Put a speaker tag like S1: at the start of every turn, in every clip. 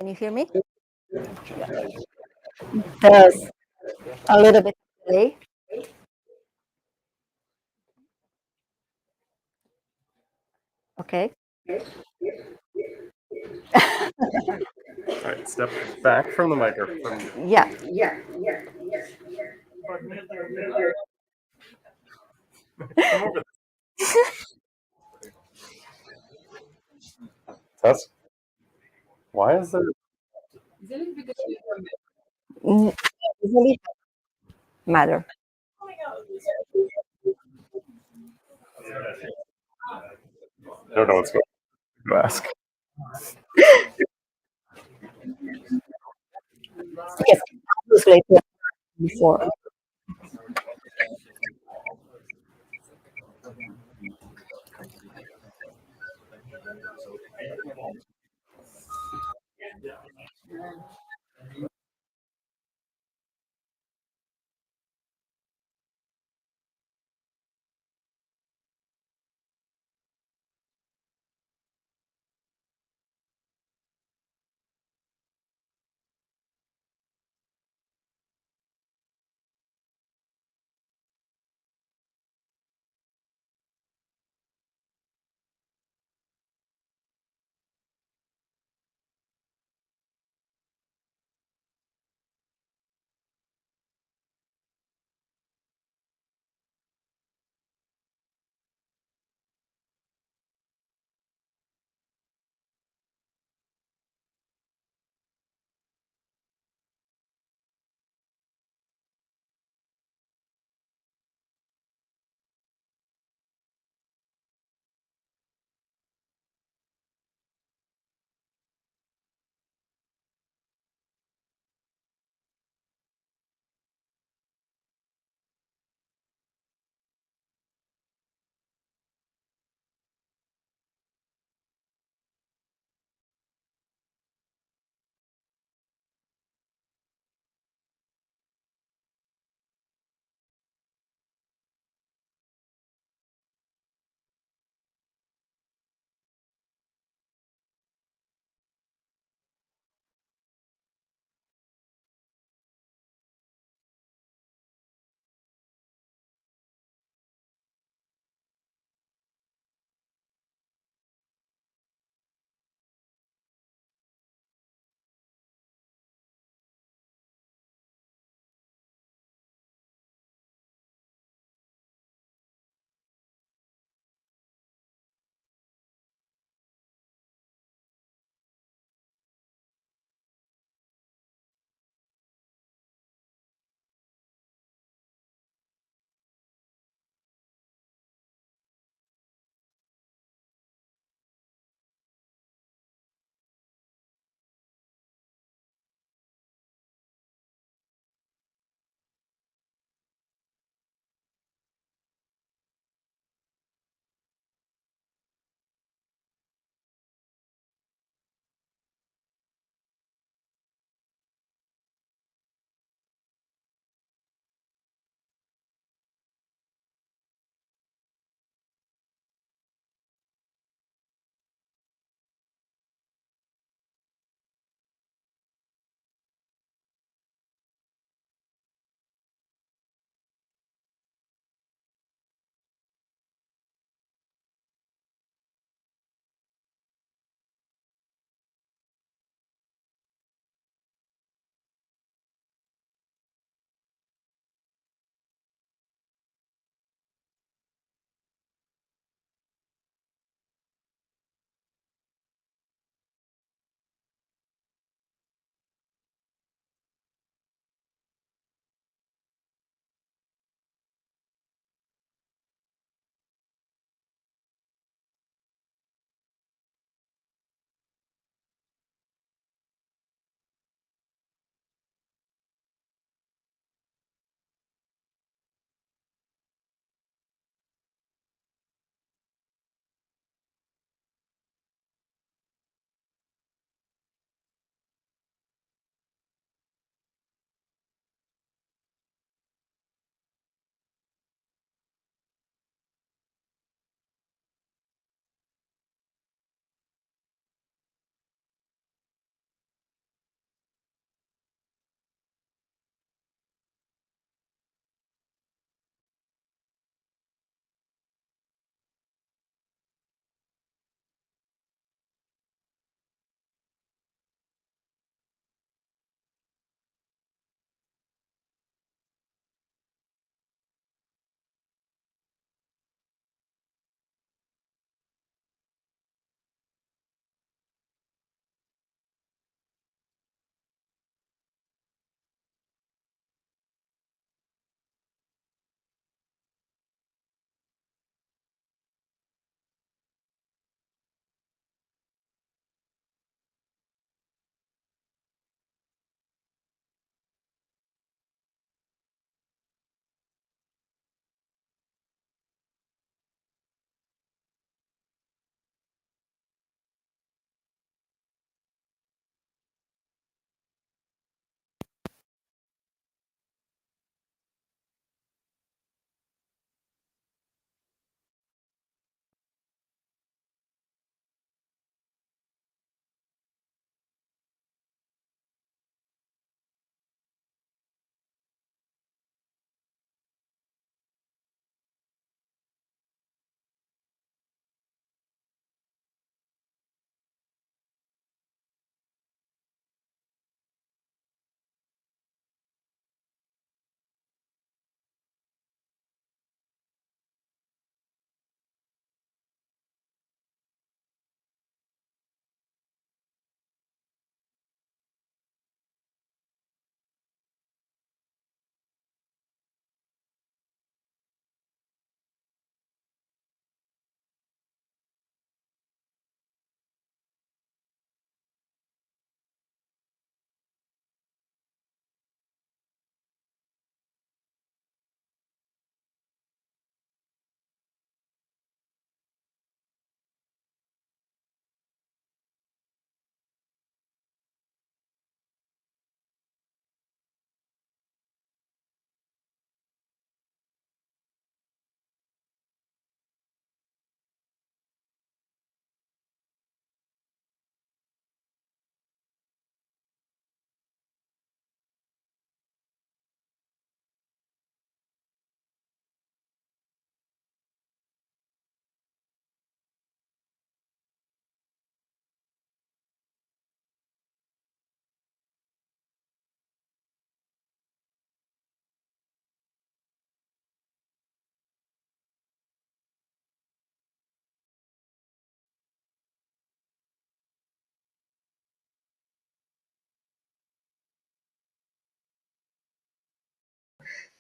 S1: Can you hear me? There's a little bit delay. Okay.
S2: All right, step back from the microphone.
S1: Yeah.
S2: Come over. That's why is there?
S1: Mm, Usually matter.
S2: I don't know what's going on. To ask.
S1: Yes. Usually before.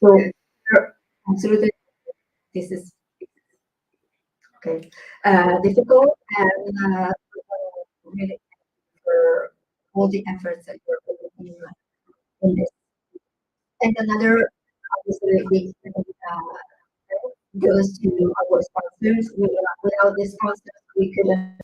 S3: So absolutely, this is okay. Difficult and really for all the efforts that you're putting in this. And another obviously big goes to our sponsors. Without the sponsors, we couldn't.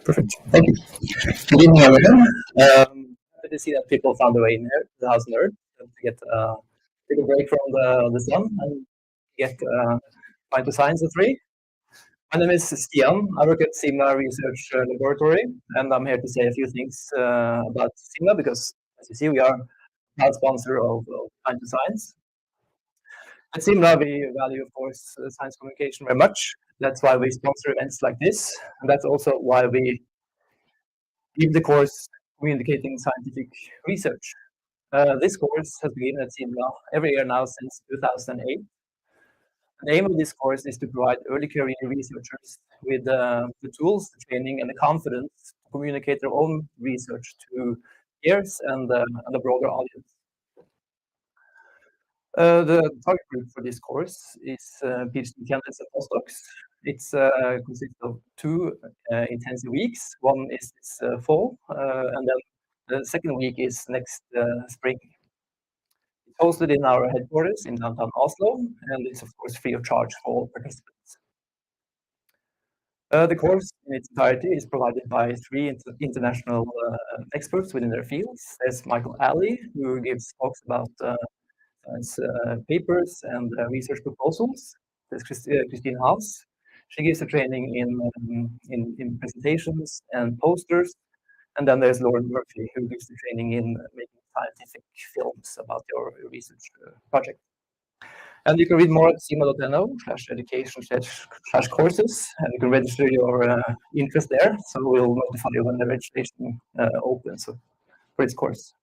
S2: Perfect. Thank you. Good evening, everyone. Happy to see that people found their way in here to the House Nerd and to get take a break from the sun and get find the science at 3. My name is Stian. I work at SIMA Research Laboratory, and I'm here to say a few things about SIMA because, as you see, we are a proud sponsor of Time to Science. At SIMA, we value, of course, science communication very much. That's why we sponsor events like this, and that's also why we give the course Communicating Scientific Research. This course has been at SIMA every year now since 2008. The aim of this course is to provide early career researchers with the tools, the training, and the confidence to communicate their own research to peers and a broader audience. The target group for this course is PhD candidates and postdocs. It consists of 2 intensive weeks. One is this fall, and then the second week is next spring. It's hosted in our headquarters in downtown Oslo, and it's of course free of charge for all participants. The course in its entirety is provided by 3 international experts within their fields. There's Michael Alley, who gives talks about science papers and research proposals. There's Christine Haas. She gives a training in presentations and posters. And then there's Lauren Murphy, who gives the training in making scientific films about your research project. And you can read more at sima.no/education/courses, and you can register your interest there. So we'll notify you when the registration opens for this course.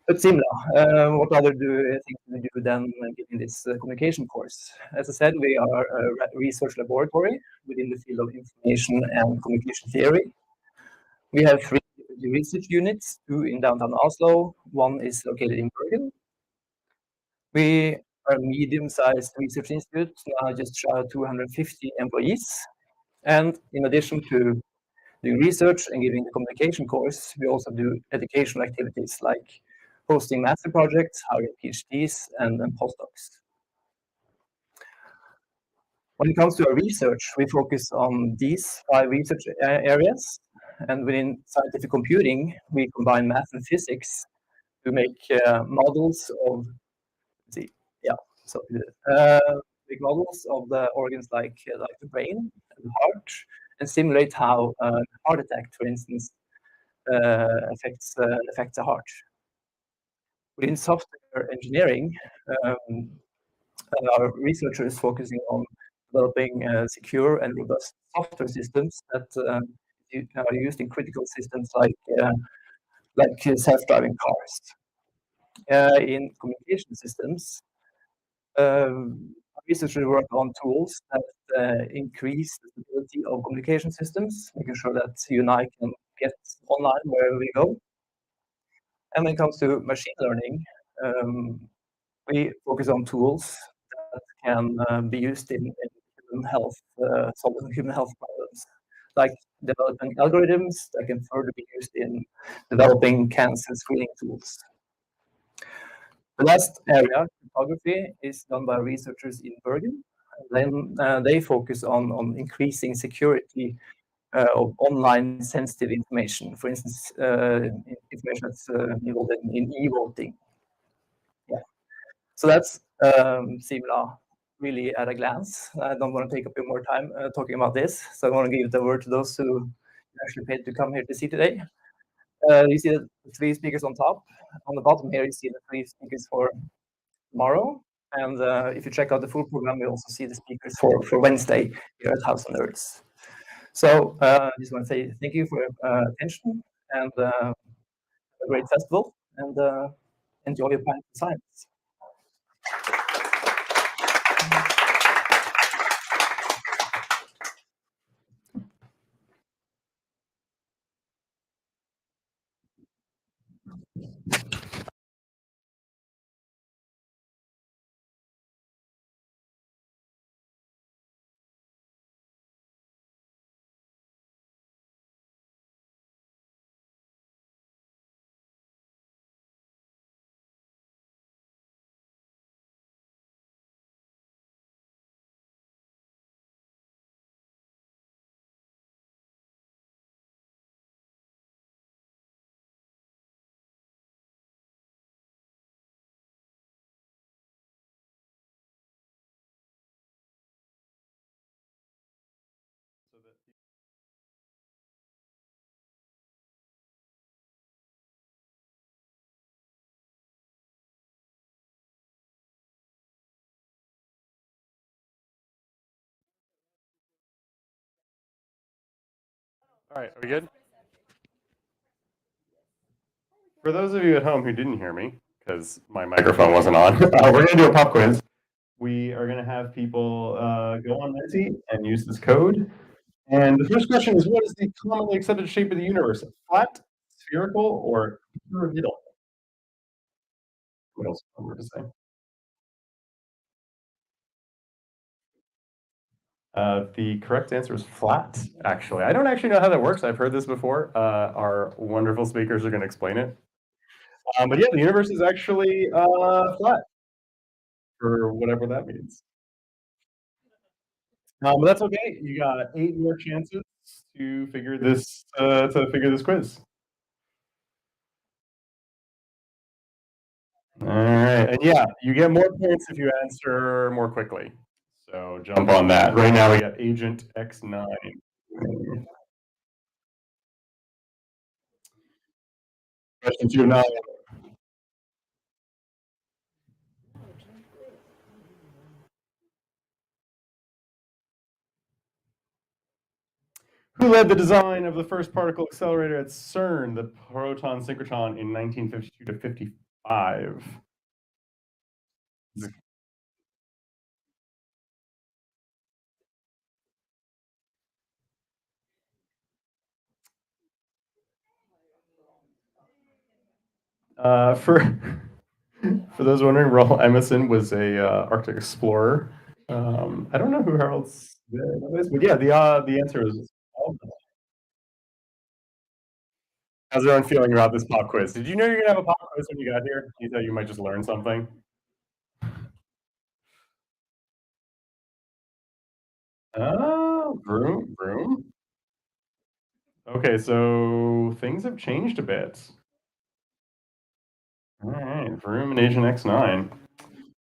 S2: But SIMLA, what other things do we do than giving this communication course? As I said, we are a research laboratory within the field of information and communication theory. We have 3 the research units, two in downtown Oslo, one is located in Bergen. We are a medium-sized research institute, now just shy of 250 employees. And in addition to doing research and giving the communication course, we also do educational activities like hosting master projects, hiring PhDs, and postdocs. When it comes to our research, we focus on these 5 research areas. And within scientific computing, we combine math and physics to make models of, let's see, yeah, so make models of the organs like the brain and the heart, and simulate how a heart attack, for instance, affects the heart. Within software engineering, um, our researchers focusing on developing secure and robust software systems that are used in critical systems like self-driving cars. In communication systems, researchers work on tools that increase the stability of communication systems, making sure that you and I can get online wherever we go. And when it comes to machine learning, we focus on tools that can be used in human health, solving human health problems, like developing algorithms that can further be used in developing cancer screening tools. The last area, cryptography, is done by researchers in Bergen. Then they focus on increasing security of online sensitive information, for instance, information that's involved in e-voting. Yeah. So that's Simula really at a glance. I don't want to take up any more time talking about this, so I want to give the word to those who actually paid to come here to see today. You see the 3 speakers on top. On the bottom here, you see the 3 speakers for tomorrow. And if you check out the full program, you also see the speakers for Wednesday here at House of Nerds. So I just want to say thank you for your attention, and a great festival, and enjoy your pint of science.
S4: All right, are we good? For those of you at home who didn't hear me, because my microphone wasn't on, we're going to do a pop quiz. We are going to have people go on Menti and use this code. And the first question is, what is the commonly accepted shape of the universe? Flat, spherical, or pyramidal? What else am I to say? The correct answer is flat, actually. I don't actually know how that works. I've heard this before. Our wonderful speakers are going to explain it. But yeah, the universe is actually flat, for whatever that means. But that's okay. You got 8 more chances to figure this quiz. All right, and yeah, you get more points if you answer more quickly. So jump on that. Right now we got Agent X9. Question 2 9. Who led the design of the first particle accelerator at CERN, the proton synchrotron, in 1952 to 55? For for those wondering, Roald Emerson was a Arctic explorer. I don't know who Harold Smith is, but yeah, the answer is. How's everyone feeling about this pop quiz? Did you know you're gonna have a pop quiz when you got here? You thought you might just learn something? Oh, vroom. Okay, so things have changed a bit. All right, Vroom and Agent X9.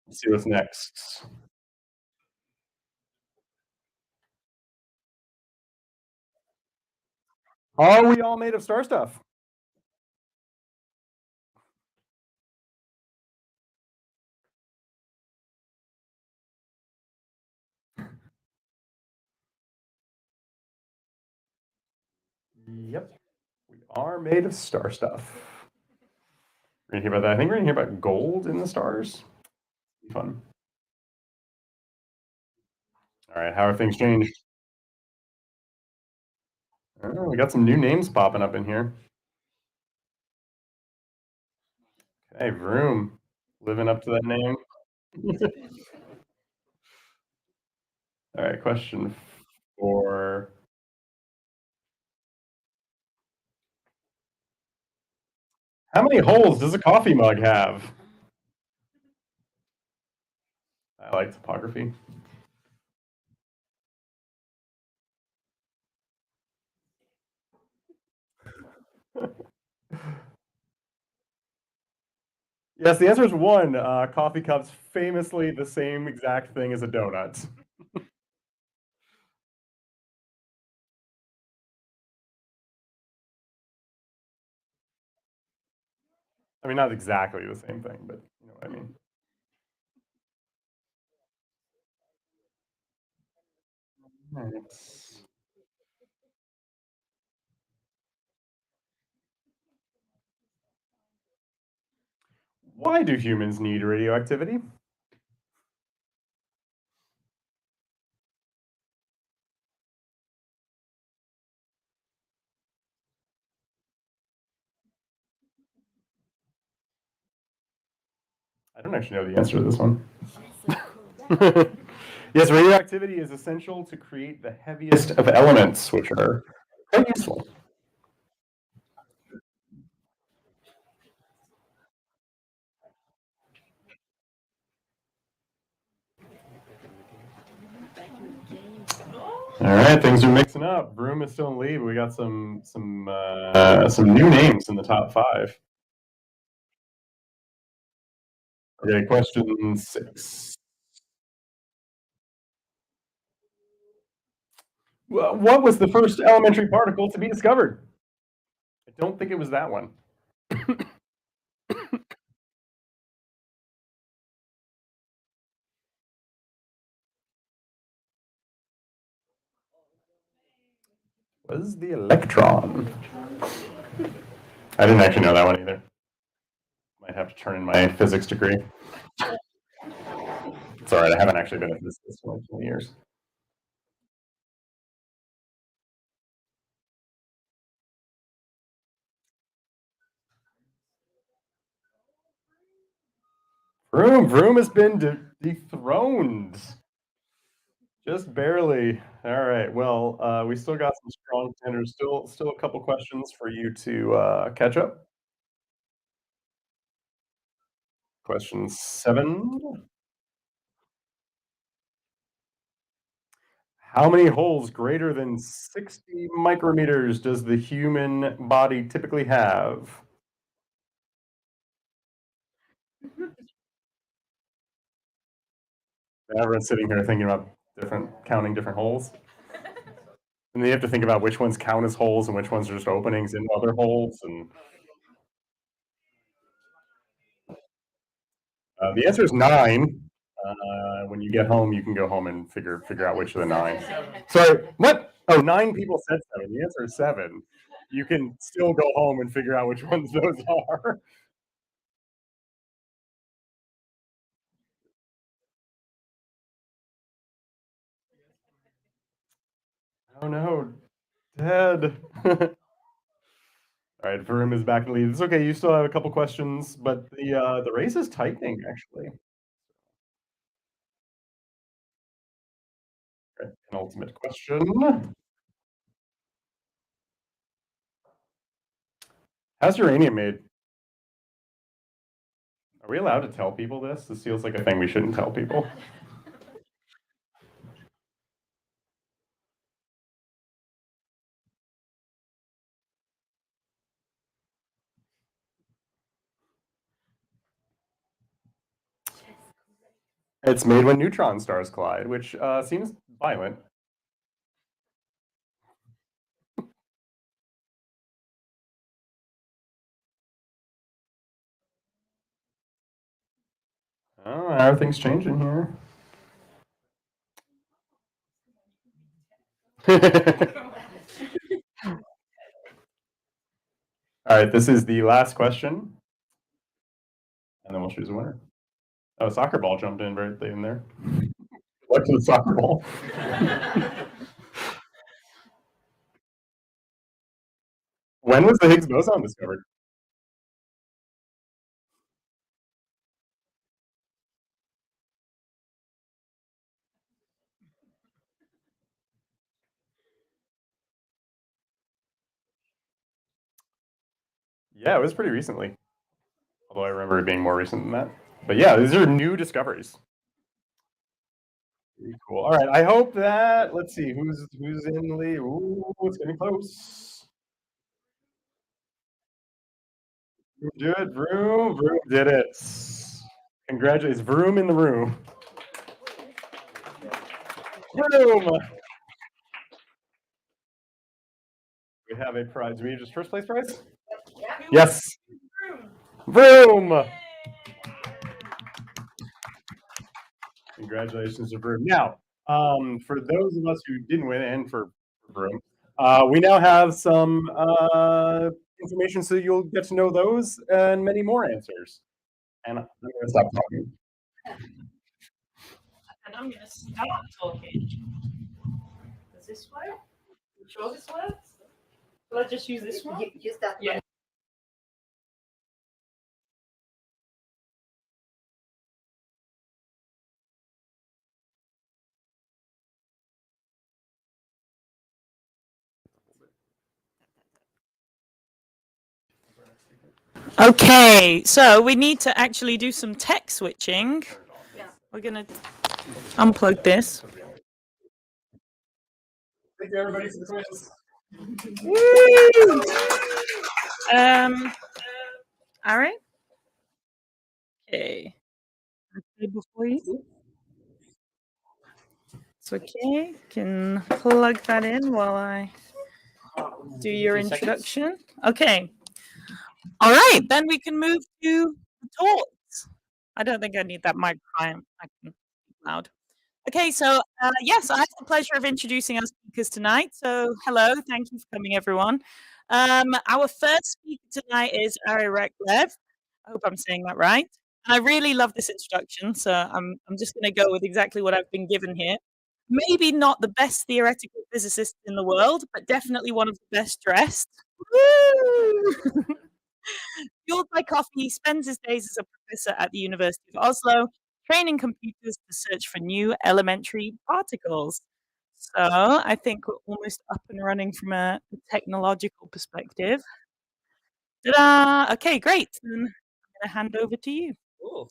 S4: Let's see what's next. Are we all made of star stuff? Yep, we are made of star stuff. We're gonna hear about that. I think we're gonna hear about gold in the stars. Fun. All right, how have things changed? Oh, we got some new names popping up in here. Hey, Vroom, living up to that name. All right, question 4. How many holes does a coffee mug have? I like topography. Yes, the answer is 1. Coffee cups, famously the same exact thing as a donut. I mean, not exactly the same thing, but you know what I mean. Nice. Why do humans need radioactivity? I don't actually know the answer to this one. Yes, radioactivity is essential to create the heaviest of elements, which are quite useful. All right, things are mixing up. Broom is still in lead. We got some new names in the top 5. Okay, question 6. What was the first elementary particle to be discovered? I don't think it was that one. Was the electron? I didn't actually know that one either. Might have to turn in my physics degree. It's all right. I haven't actually been a physicist for like 20 years. Vroom has been dethroned. Just barely. All right. Well, we still got some strong contenders. Still a couple questions for you to catch up. Question 7. How many holes greater than 60 micrometers does the human body typically have? Everyone's sitting here thinking about counting different holes. And then you have to think about which ones count as holes and which ones are just openings in other holes. And the answer is 9. When you get home, you can go home and figure out which of the 9. Sorry, what? Oh, 9 people said 7. The answer is 7. You can still go home and figure out which ones those are. Oh no, Ted. All right, Varun is back in the lead. It's okay. You still have a couple questions, but the race is tightening actually. Okay, penultimate question. How's uranium made? Are we allowed to tell people this? This feels like a thing we shouldn't tell people. It's made when neutron stars collide, which seems violent. Oh, how are things changing here? All right, this is the last question, and then we'll choose a winner. Oh, soccer ball jumped in right in there. Good luck to the soccer ball. When was the Higgs boson discovered? Yeah, it was pretty recently. Although I remember it being more recent than that. But yeah, these are new discoveries. Pretty cool. All right, I hope that, let's see, who's in the lead? Ooh, it's getting close. Vroom did it, Vroom did it. Congratulations, Vroom in the room. Vroom! We have a prize. Do we just first place prize? Yes. Vroom! Congratulations to Vroom. Now, for those of us who didn't win and for Vroom, we now have some information so you'll get to know those and many more answers. And I'm going to stop talking.
S5: And I'm going to start talking. Does this work? You sure this works? Will I just use this one?
S3: Use that
S5: Yeah.
S3: one.
S5: Okay, so we need to actually do some tech switching. We're going to unplug this.
S4: Thank you, everybody, for the quiz.
S5: All right. Okay. Before you. It's okay. Can plug that in while I do your introduction. Okay. All right, then we can move to the talks. I don't think I need that microphone. I can speak loud. Okay, so yes, I have the pleasure of introducing our speakers tonight. So hello, thank you for coming, everyone. Our first speaker tonight is Ari Reklev. I hope I'm saying that right. And I really love this introduction, so I'm just going to go with exactly what I've been given here. Maybe not the best theoretical physicist in the world, but definitely one of the best dressed. Woo! Fueled by coffee, he spends his days as a professor at the University of Oslo, training computers to search for new elementary particles. So I think we're almost up and running from a technological perspective. Ta-da! Okay, great. Then I'm going to hand over to you.
S6: Cool.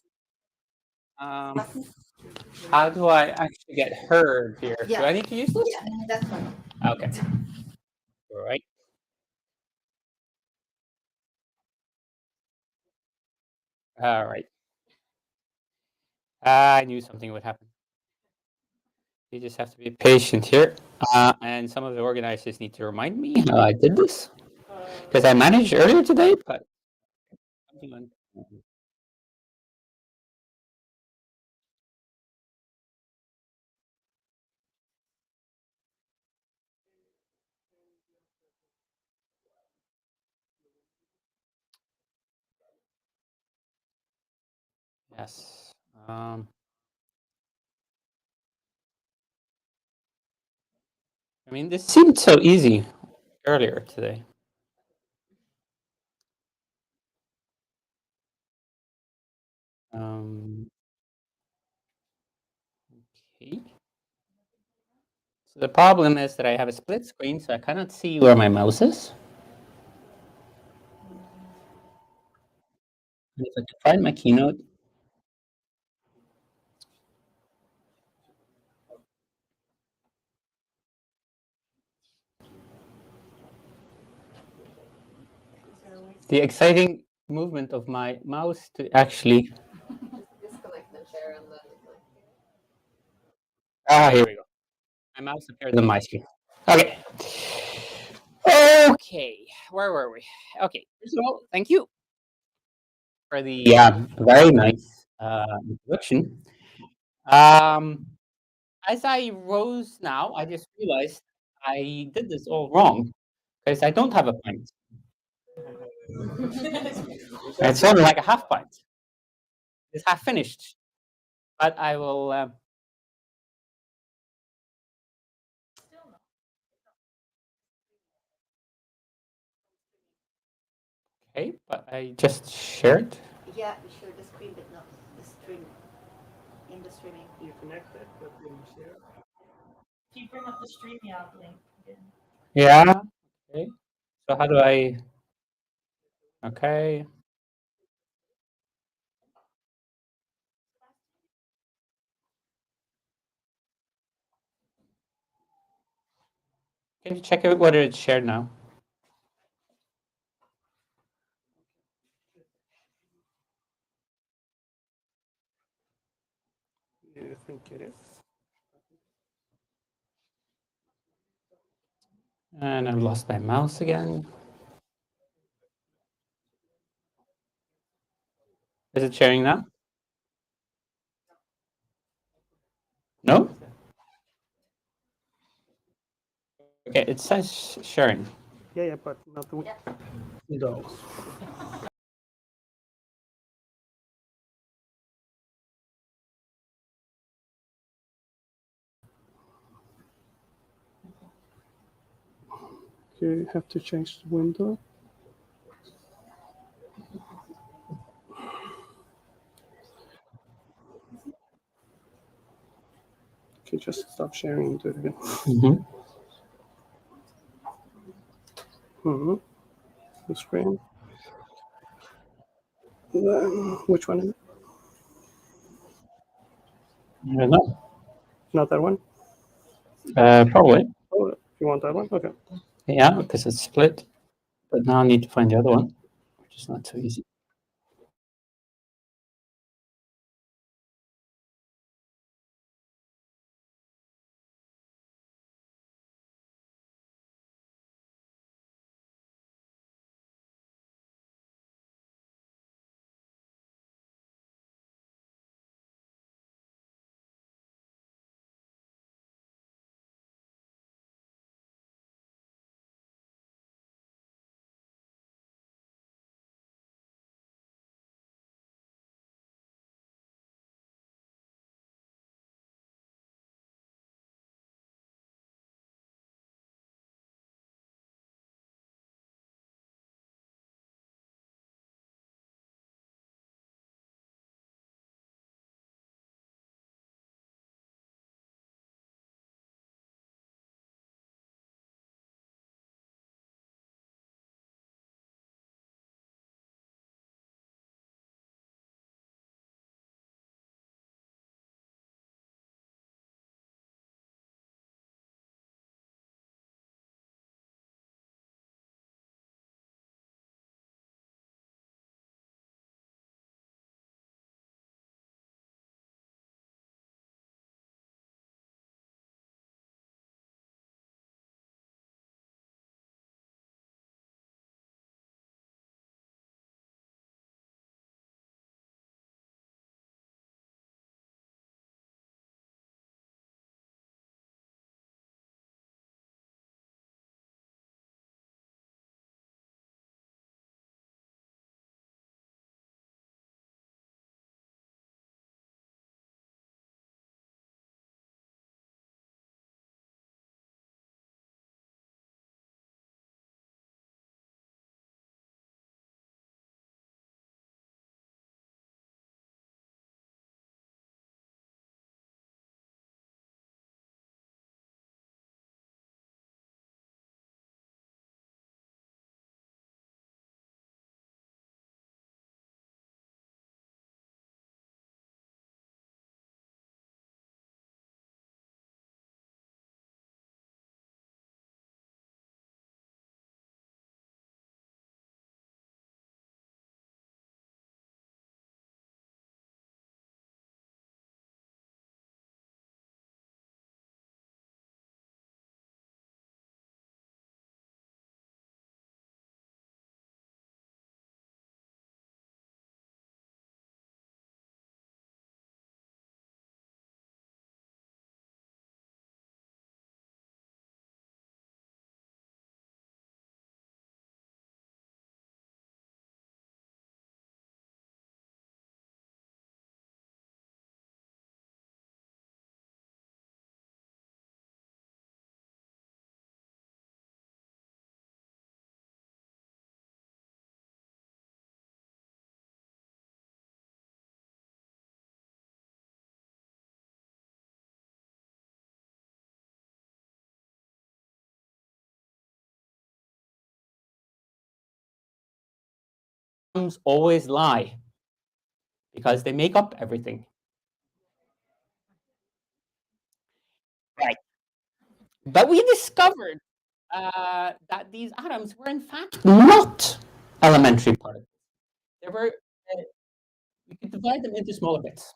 S6: How do I actually get heard here? Do I need to use this?
S3: Yeah, that's one.
S6: Okay. All right. All right. I knew something would happen. You just have to be patient here. And some of the organizers need to remind me how I did this. Because I managed earlier today, but yes. I mean, this seemed so easy earlier today. Okay. So the problem is that I have a split screen, so I cannot see where my mouse is. And if I can find my keynote, the exciting movement of my mouse to actually. Here we go. My mouse appeared on my screen. Okay. Okay. Where were we? Okay. First of all, thank you for the very nice introduction. Um, as I rose now, I just realized I did this all wrong because I don't have a pint. It's only like a half pint. It's half finished, but I will. Okay, but I just shared.
S1: Yeah, we share the screen, but not the stream. In the streaming.
S2: You connected, but you share.
S5: If you bring up the StreamYard link again.
S6: Yeah. Okay. So how do I? Okay. Can you check out whether it's shared now?
S2: You think it is?
S6: And I've lost my mouse again. Is it sharing now? No? Okay, it says sharing.
S2: Yeah, but not the window. You have to change the window. Okay, just stop sharing and do it again.
S6: Mm-hmm.
S2: Mm-hmm. The screen. Which one is it?
S6: I don't know.
S2: Not that one?
S6: Probably.
S2: Oh, you want that one? Okay.
S6: Yeah, because it's split. But now I need to find the other one, which is not so easy. atoms always lie because they make up everything. Right. But we discovered that these atoms were in fact not elementary particles. They were, we could divide them into smaller bits.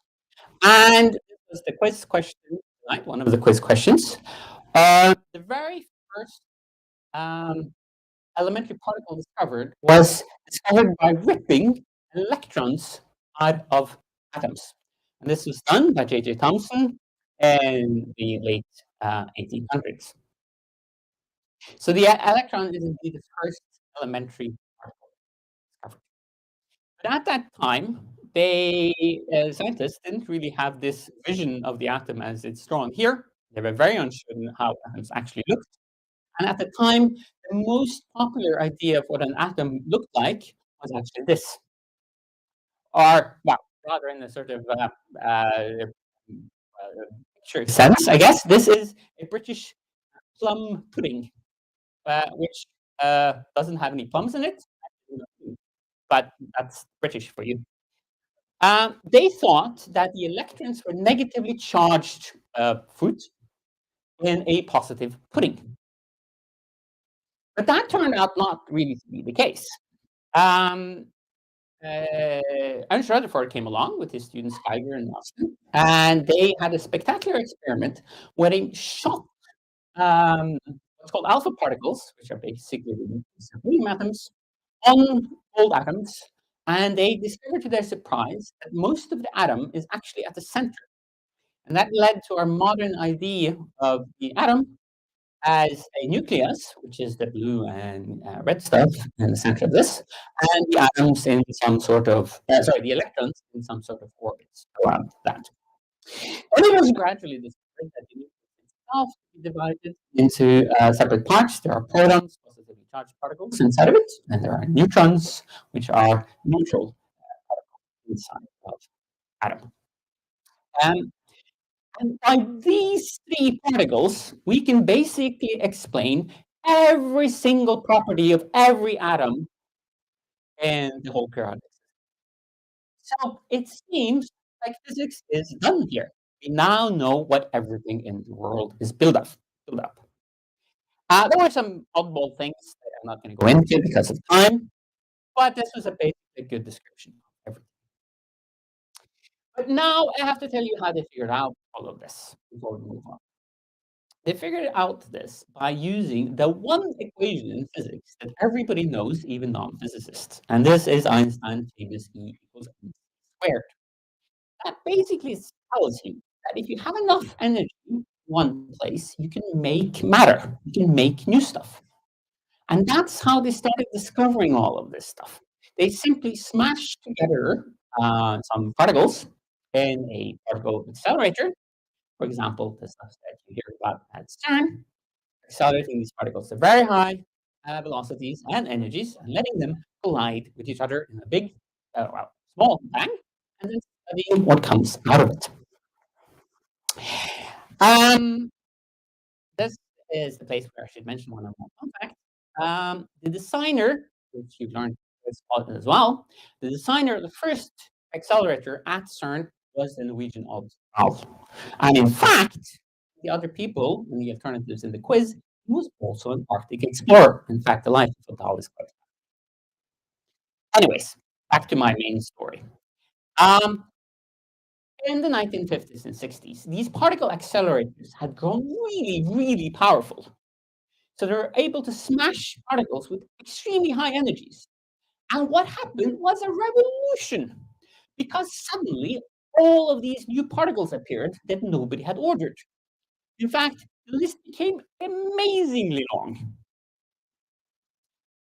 S6: And this was the quiz question tonight, one of the quiz questions. The very first elementary particle was discovered by ripping electrons out of atoms. And this was done by J.J. Thomson in the late 1800s. So the electron is indeed the first elementary particle discovered. But at that time, scientists didn't really have this vision of the atom as it's drawn here. They were very unsure in how atoms actually looked. And at the time, the most popular idea of what an atom looked like was actually this. Or, well, rather in a sort of picture sense, I guess, this is a British plum pudding, which doesn't have any plums in it, but that's British for you. They thought that the electrons were negatively charged fruit in a positive pudding. But that turned out not really to be the case. Ernst Rutherford came along with his students Geiger and Nelson, and they had a spectacular experiment where they shot what's called alpha particles, which are basically helium atoms, on gold atoms, and they discovered to their surprise that most of the atom is actually at the center. And that led to our modern idea of the atom as a nucleus, which is the blue and red stuff in the center of this, and the atoms in some sort of, the electrons in some sort of orbits around that. And it was gradually discovered that the nucleus itself can be divided into separate parts. There are protons, positively charged particles inside of it, and there are neutrons, which are neutral particles inside of atom. And by these three particles, we can basically explain every single property of every atom in the whole periodic system. So it seems like physics is done here. We now know what everything in the world is built up. There were some oddball things that I'm not going to go into because of time, but this was a basically good description of everything. But now I have to tell you how they figured out all of this before we move on. They figured out this by using the one equation in physics that everybody knows, even non-physicists. And this is Einstein's famous E equals mc squared. That basically tells you that if you have enough energy in one place, you can make matter, you can make new stuff. And that's how they started discovering all of this stuff. They simply smashed together some particles in a particle accelerator. For example, the stuff that you hear about at CERN, accelerating these particles to very high velocities and energies and letting them collide with each other in a big, small bang, and then studying what comes out of it. This is the place where I should mention one more fun fact. The designer, which you've learned as well, the designer of the first accelerator at CERN was the Norwegian Oslo. And in fact, the other people in the alternatives in the quiz, he was also an Arctic explorer. In fact, the life of Dahl is quite. Anyways, back to my main story. In the 1950s and 60s, these particle accelerators had grown really, really powerful. So they were able to smash particles with extremely high energies. And what happened was a revolution, because suddenly all of these new particles appeared that nobody had ordered. In fact, the list became amazingly long.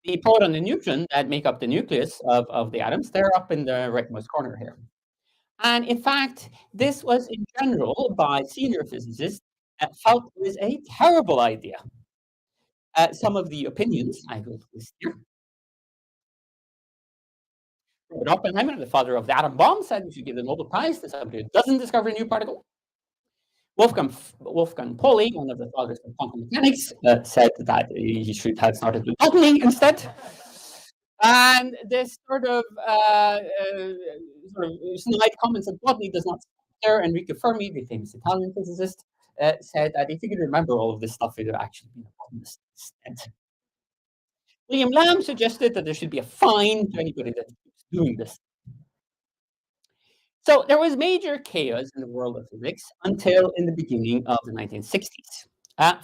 S6: The proton and neutron that make up the nucleus of the atoms, they're up in the rightmost corner here. And in fact, this was in general by senior physicists felt was a terrible idea. Some of the opinions I will list here. Robert Oppenheimer, the father of the atom bomb, said we should give the Nobel Prize to somebody who doesn't discover a new particle. Wolfgang Pauli, one of the fathers of quantum mechanics, said that he should have started with botany instead. And this sort of snide comments that Bodley does not there. Enrico Fermi, the famous Italian physicist, said that if he could remember all of this stuff, it would actually be a botanist instead. William Lamb suggested that there should be a fine to anybody that keeps doing this. So there was major chaos in the world of physics until in the beginning of the 1960s.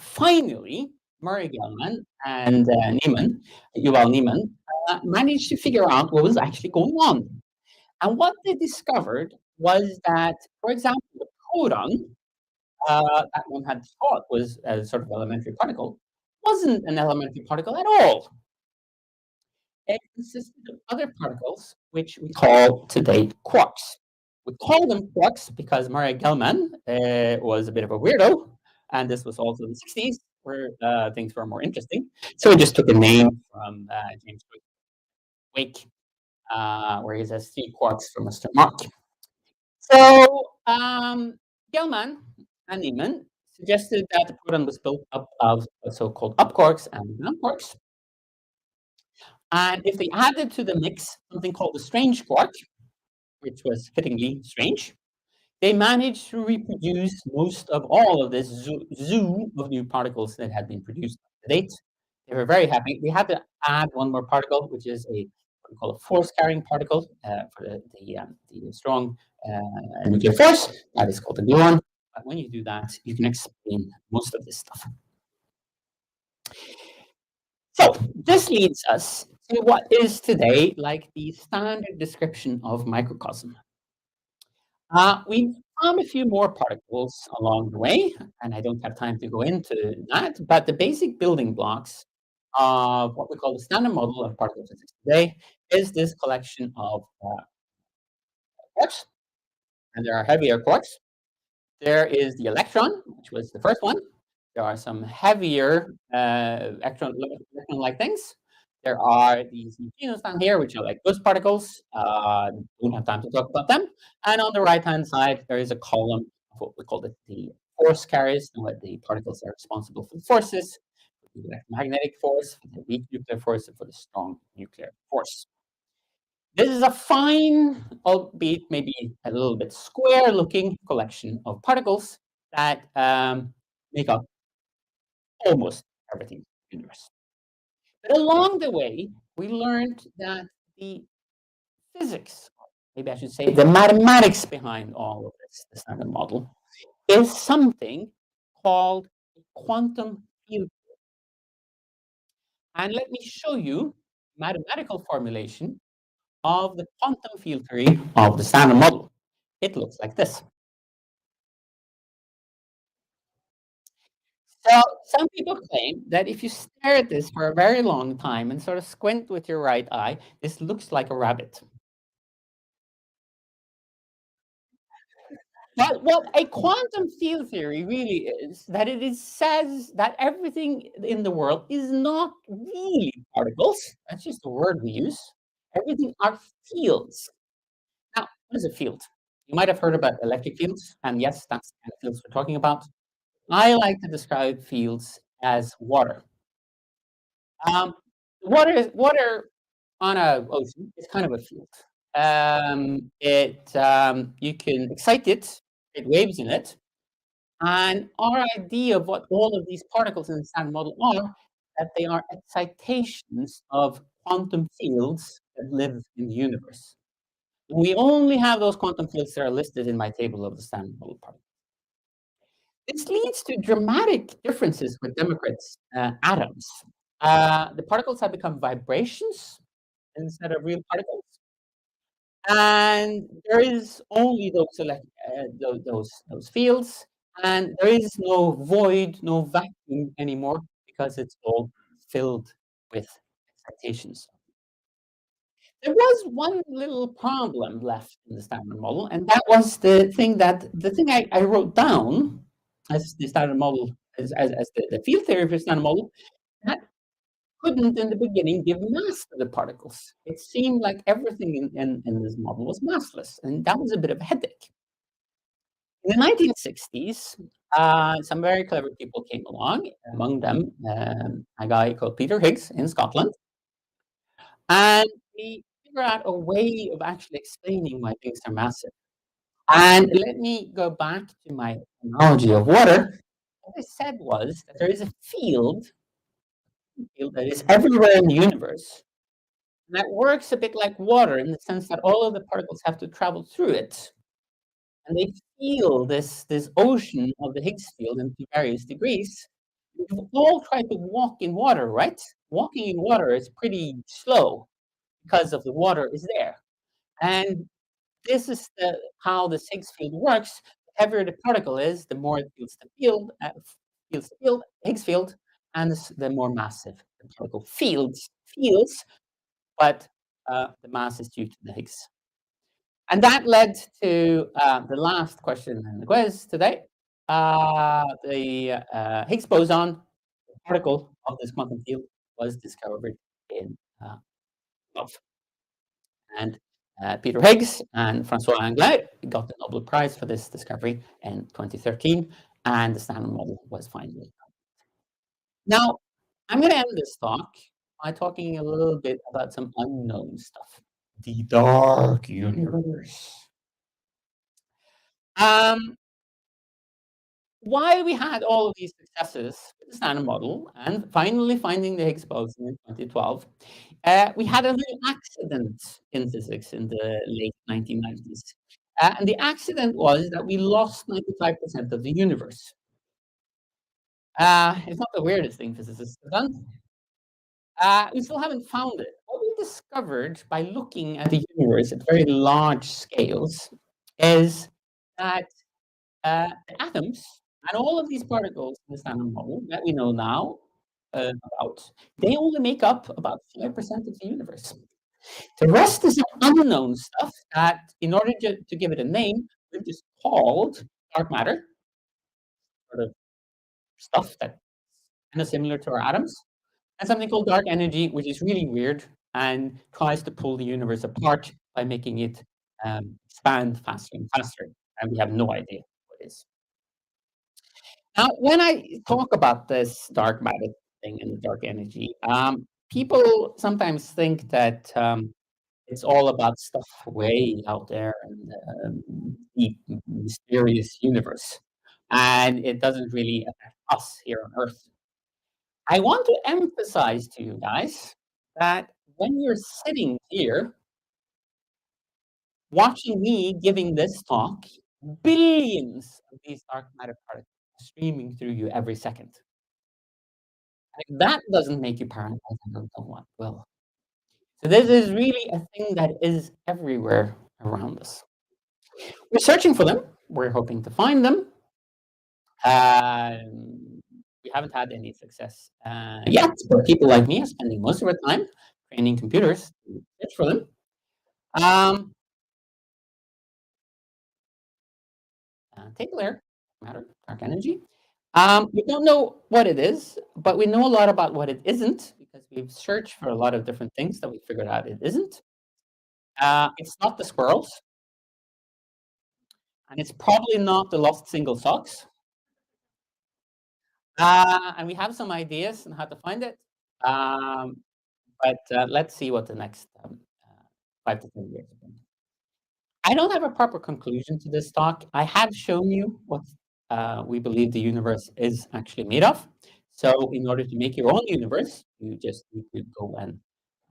S6: Finally, Murray Gell-Mann and Yuval Niemann, managed to figure out what was actually going on. And what they discovered was that, for example, the proton that one had thought was a sort of elementary particle wasn't an elementary particle at all. It consisted of other particles, which we call today quarks. We call them quarks because Murray Gell-Mann was a bit of a weirdo, and this was also the 60s where things were more interesting. So he just took a name from James Wake, where he says 3 quarks for Mr. Mark. So Gell-Mann and Niemann suggested that the proton was built up of so-called up quarks and down quarks. And if they added to the mix something called the strange quark, which was fittingly strange, they managed to reproduce most of all of this zoo of new particles that had been produced to date. They were very happy. They had to add one more particle, which is what we call a force-carrying particle for the strong nuclear force. That is called a gluon. But when you do that, you can explain most of this stuff. So this leads us to what is today like the standard description of microcosm. We've found a few more particles along the way, and I don't have time to go into that, but the basic building blocks of what we call the standard model of particle physics today is this collection of quarks, and there are heavier quarks. There is the electron, which was the first one. There are some heavier electron-like things. There are these neutrinos down here, which are like ghost particles. Don't have time to talk about them. And on the right-hand side, there is a column of what we call the force carriers, and what the particles are responsible for the forces, for the electromagnetic force, for the weak nuclear force, and for the strong nuclear force. This is a fine, albeit maybe a little bit square-looking collection of particles that make up almost everything in the universe. But along the way, we learned that the physics, maybe I should say the mathematics behind all of this, the standard model, is something called quantum field theory. And let me show you mathematical formulation of the quantum field theory of the standard model. It looks like this. So some people claim that if you stare at this for a very long time and sort of squint with your right eye, this looks like a rabbit. But what a quantum field theory really is, that says that everything in the world is not really particles. That's just the word we use. Everything are fields. Now, what is a field? You might have heard about electric fields, and yes, that's the kind of fields we're talking about. I like to describe fields as water. Water on an ocean is kind of a field. You can excite it, create waves in it, and our idea of what all of these particles in the standard model are, that they are excitations of quantum fields that live in the universe. We only have those quantum fields that are listed in my table of the standard model particles. This leads to dramatic differences with Democrats' atoms. The particles have become vibrations instead of real particles. And there is only those fields, and there is no void, no vacuum anymore, because it's all filled with excitations. There was one little problem left in the standard model, and that was the thing I wrote down as the standard model, as the field theory for the standard model, that couldn't in the beginning give mass to the particles. It seemed like everything in this model was massless, and that was a bit of a headache. In the 1960s, some very clever people came along, among them a guy called Peter Higgs in Scotland. And we figure out a way of actually explaining why things are massive. And let me go back to my analogy of water. What I said was that there is a field that is everywhere in the universe. And that works a bit like water in the sense that all of the particles have to travel through it. And they feel this ocean of the Higgs field into various degrees. We've all tried to walk in water, right? Walking in water is pretty slow because of the water is there. And this is how the Higgs field works. The heavier the particle is, the more it feels the field, Higgs field, and the more massive the particle feels, but the mass is due to the Higgs. And that led to the last question in the quiz today. The Higgs boson, the particle of this quantum field, was discovered in love. And Peter Higgs and Francois Anglais got the Nobel Prize for this discovery in 2013, and the Standard Model was finally. Now, I'm going to end this talk by talking a little bit about some unknown stuff. The dark universe. While we had all of these successes with the Standard Model and finally finding the Higgs boson in 2012, we had a little accident in physics in the late 1990s. And the accident was that we lost 95% of the universe. It's not the weirdest thing physicists have done. We still haven't found it. What we discovered by looking at the universe at very large scales is that the atoms and all of these particles in the Standard Model that we know now about, they only make up about 5% of the universe. The rest is unknown stuff that, in order to give it a name, we've just called dark matter, sort of stuff that's kind of similar to our atoms, and something called dark energy, which is really weird and tries to pull the universe apart by making it expand faster and faster. And we have no idea what it is. Now, when I talk about this dark matter thing and the dark energy, people sometimes think that it's all about stuff way out there in the deep, mysterious universe, and it doesn't really affect us here on Earth. I want to emphasize to you guys that when you're sitting here watching me giving this talk, billions of these dark matter particles are streaming through you every second. If that doesn't make you paranoid, I don't know what will. So this is really a thing that is everywhere around us. We're searching for them. We're hoping to find them. We haven't had any success yet, but people like me are spending most of our time training computers to search for them. Take a layer, matter, dark energy. We don't know what it is, but we know a lot about what it isn't because we've searched for a lot of different things that we figured out it isn't. It's not the squirrels, and it's probably not the lost single socks. And we have some ideas on how to find it, but let's see what the next 5 to 10 years bring. I don't have a proper conclusion to this talk. I have shown you what we believe the universe is actually made of. So in order to make your own universe, you just need to go and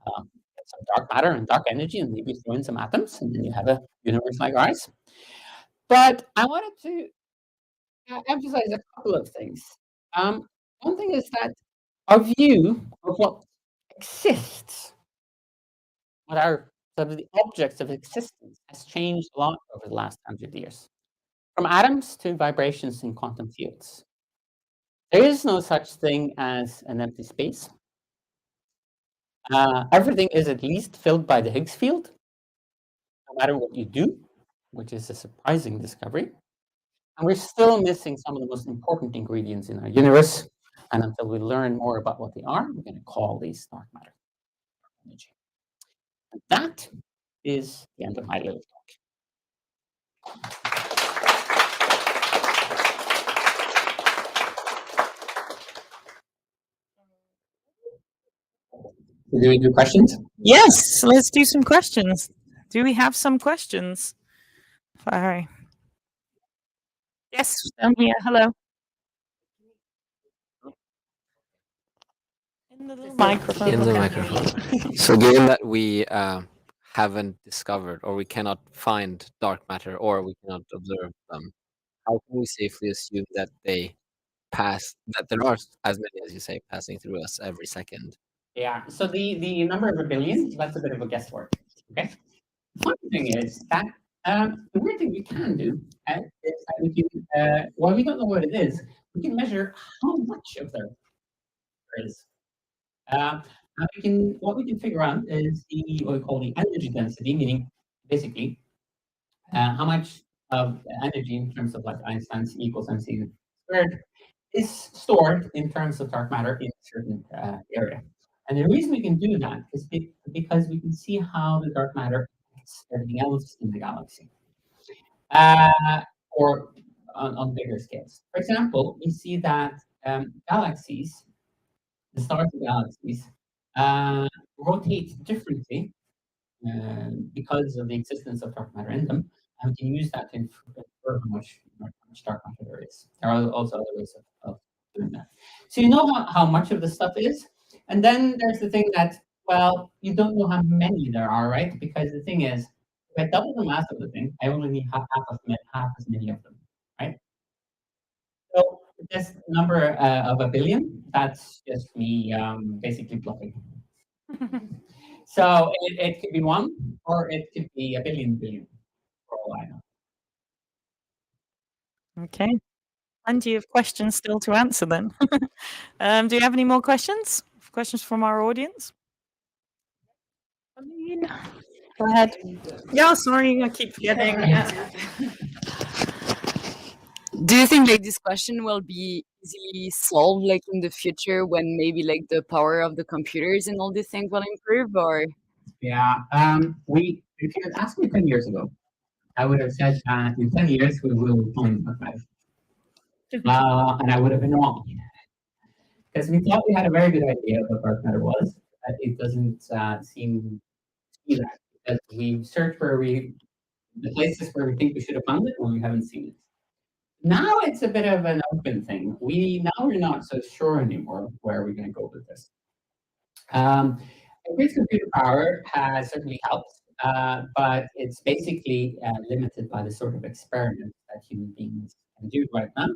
S6: get some dark matter and dark energy and maybe throw in some atoms, and then you have a universe like ours. But I wanted to emphasize a couple of things. One thing is that our view of what exists, what are sort of the objects of existence, has changed a lot over the last 100 years. From atoms to vibrations in quantum fields. There is no such thing as an empty space. Everything is at least filled by the Higgs field, no matter what you do, which is a surprising discovery. And we're still missing some of the most important ingredients in our universe. And until we learn more about what they are, we're going to call these dark matter energy. And that is the end of my little talk. Do we do questions?
S5: Yes, let's do some questions. Do we have some questions? Fire. Yes, down here. Hello. In the little microphone.
S7: In the
S5: okay.
S7: microphone. So, given that we haven't discovered or we cannot find dark matter or we cannot observe them, how can we safely assume that that there are as many as you say passing through us every second?
S6: Yeah. So the number of a billion, that's a bit of a guesswork. Okay. The funny thing is that the weird thing we can do is that we can, while we don't know what it is, we can measure how much of there is. And what we can figure out is what we call the energy density, meaning basically how much of the energy in terms of like Einstein's E equals mc squared is stored in terms of dark matter in a certain area. And the reason we can do that is because we can see how the dark matter affects everything else in the galaxy, or on bigger scales. For example, we see that galaxies, the stars of galaxies, rotate differently because of the existence of dark matter in them, and we can use that to infer how much dark matter there is. There are also other ways of doing that. So you know how much of the stuff is, and then there's the thing that, well, you don't know how many there are, right? Because the thing is, if I double the mass of the thing, I only need half as many of them, right? So this number of a billion, that's just me basically bluffing. So it could be one, or it could be a billion, for all I know.
S5: Okay. Plenty of questions still to answer then. Do you have any more questions? Questions from our audience? Go ahead. Yeah, sorry, I keep forgetting.
S8: Do you think like this question will be easily solved like in the future when maybe like the power of the computers and all these things will improve or
S6: Yeah. If you had asked me 10 years ago, I would have said in 10 years we will find dark matter. And I would have been wrong. Because we thought we had a very good idea of what dark matter was, but it doesn't seem to be that. Because we searched the places where we think we should have found it when we haven't seen it. Now it's a bit of an open thing. We're not so sure anymore where we're going to go with this. Increased computer power has certainly helped, but it's basically limited by the sort of experiments that human beings can do right now.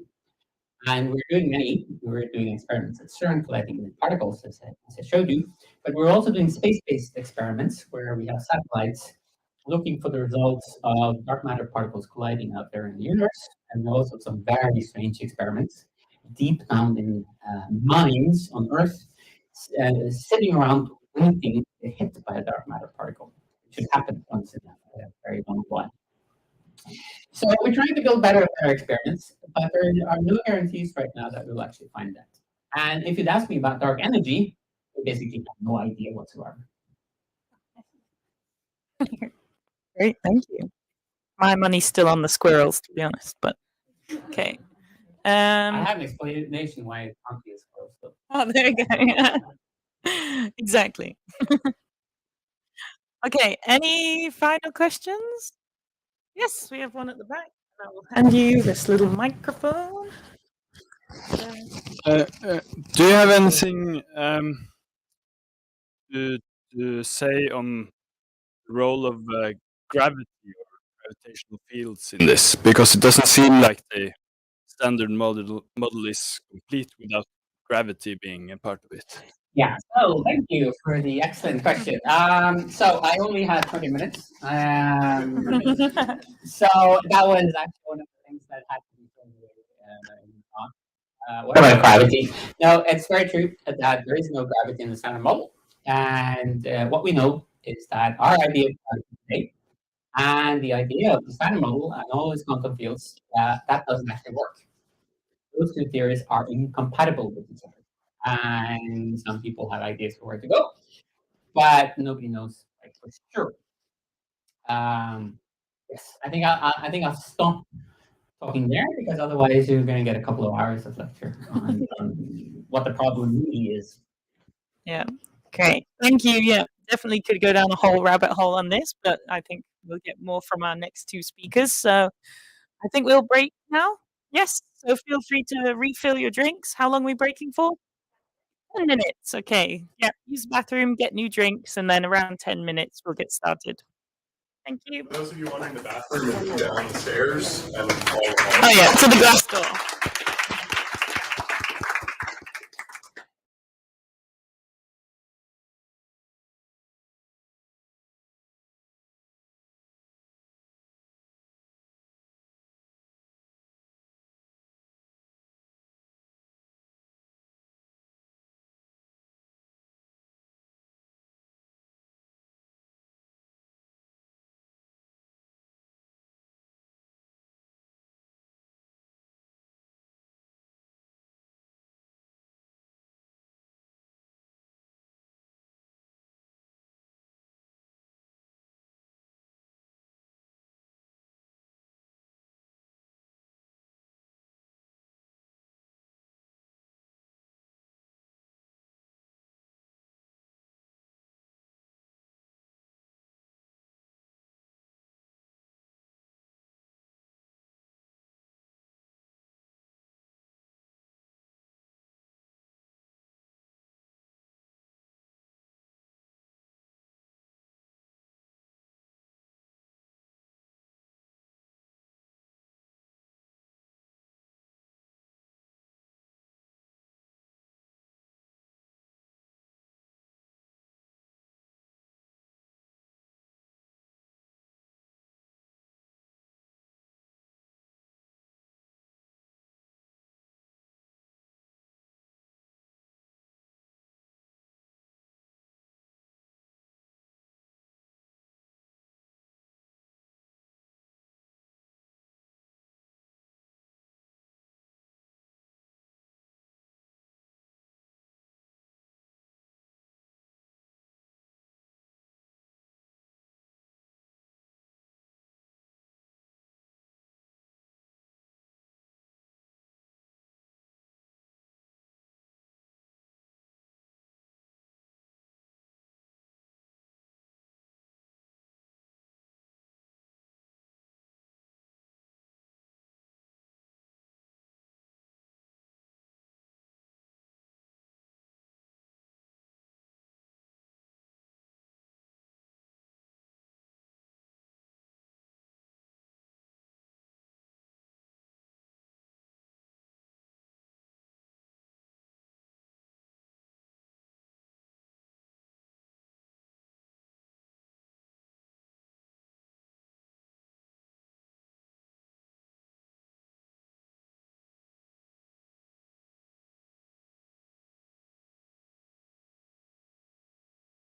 S6: And we're doing many. We're doing experiments at CERN collecting particles, as I showed you, but we're also doing space-based experiments where we have satellites looking for the results of dark matter particles colliding out there in the universe, and also some very strange experiments deep down in mines on Earth, sitting around waiting to get hit by a dark matter particle. It should happen once in a very long while. So we're trying to build better experiments, but there are no guarantees right now that we'll actually find that. And if you'd ask me about dark energy, we basically have no idea whatsoever.
S5: Great, thank you. My money's still on the squirrels, to be honest, but okay.
S6: I have an explanation why it can't be a squirrel. So.
S5: Oh, there you go. Exactly. Okay, any final questions? Yes, we have one at the back. I will hand you this little microphone.
S9: Do you have anything to say on the role of gravity or gravitational fields in this? Because it doesn't seem like the standard model is complete without gravity being a part of it.
S6: Yeah, so thank you for the excellent question. So I only had 20 minutes. So that was actually one of the things that had to be thrown away. What about gravity? No, it's very true that there is no gravity in the standard model. And what we know is that our idea of gravity and the idea of the standard model and all these quantum fields, that doesn't actually work. Those two theories are incompatible with each other. And some people have ideas for where to go, but nobody knows like for sure. Yes, I think I'll stop talking there because otherwise you're going to get a couple of hours of lecture on what the problem really is.
S5: Yeah. Great. Thank you. Yeah, definitely could go down a whole rabbit hole on this, but I think we'll get more from our next two speakers. So I think we'll break now. Yes. So feel free to refill your drinks. How long are we breaking for? 10 minutes. Okay. Yeah. Use the bathroom, get new drinks, and then around 10 minutes we'll get started. Thank you.
S4: For those of you wondering, the bathroom is downstairs and
S5: Oh yeah, to the glass door.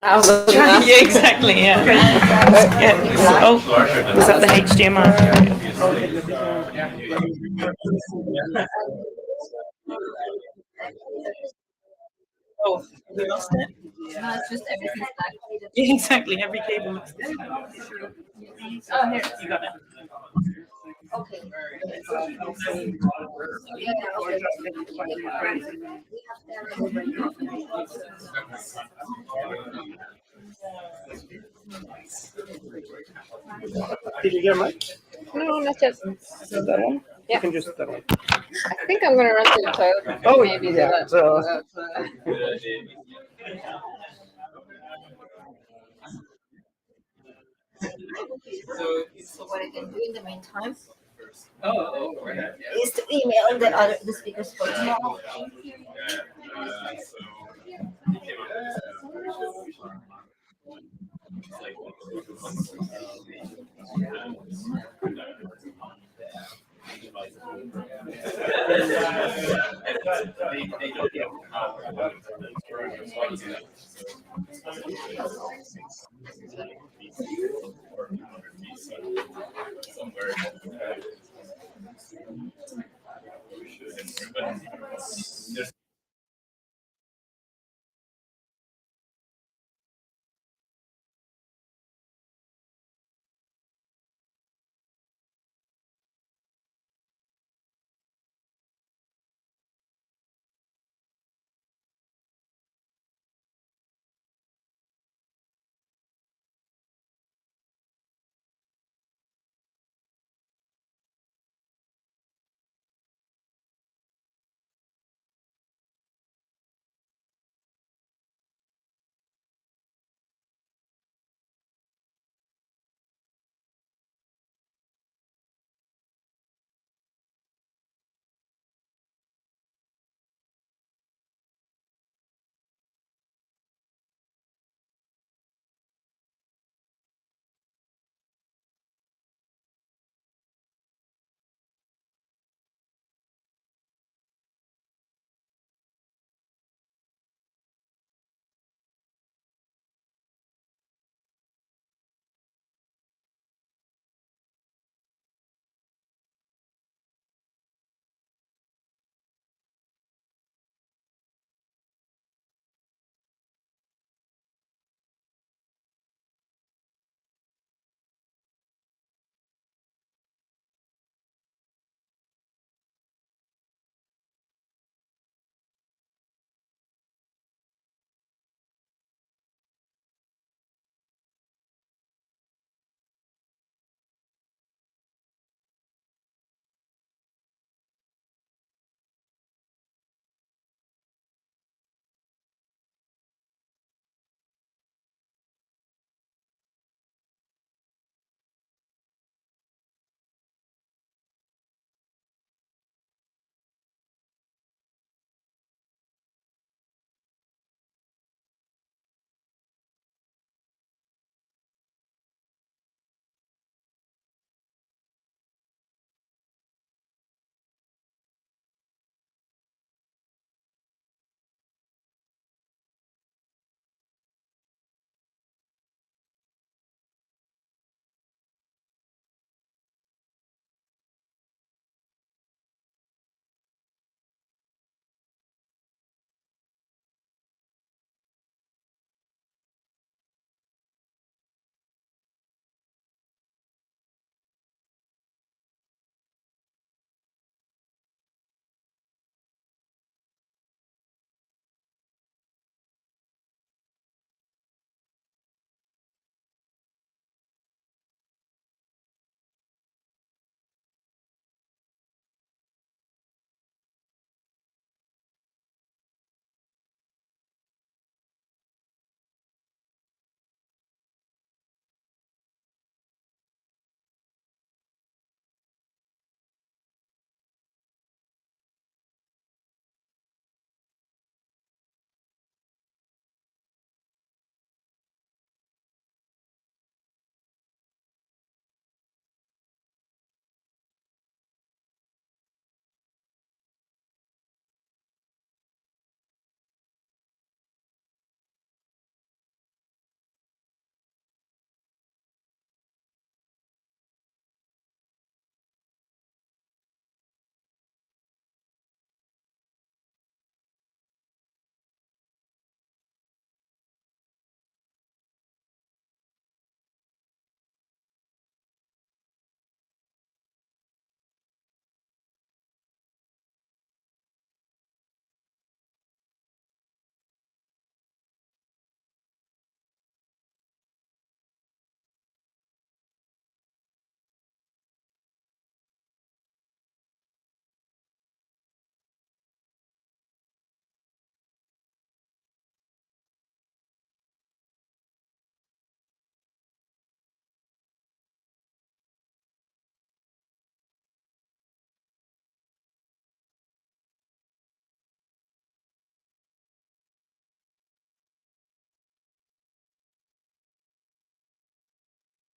S5: Yeah, exactly. Yeah. Yeah. Oh, was that the HDMI? Oh, we lost it.
S3: No, it's just everything's back.
S5: Yeah, exactly. Every cable looks the same.
S3: Oh, here.
S5: You got it.
S3: Okay. Yeah, okay.
S2: Did you get a mic?
S10: No, not yet.
S2: That one?
S10: Yeah.
S2: You can just that one.
S10: I think I'm gonna run to the toilet.
S2: Oh,
S10: Maybe do
S2: yeah.
S10: that.
S2: So,
S1: So what I can do in the meantime is to email the speakers for tomorrow.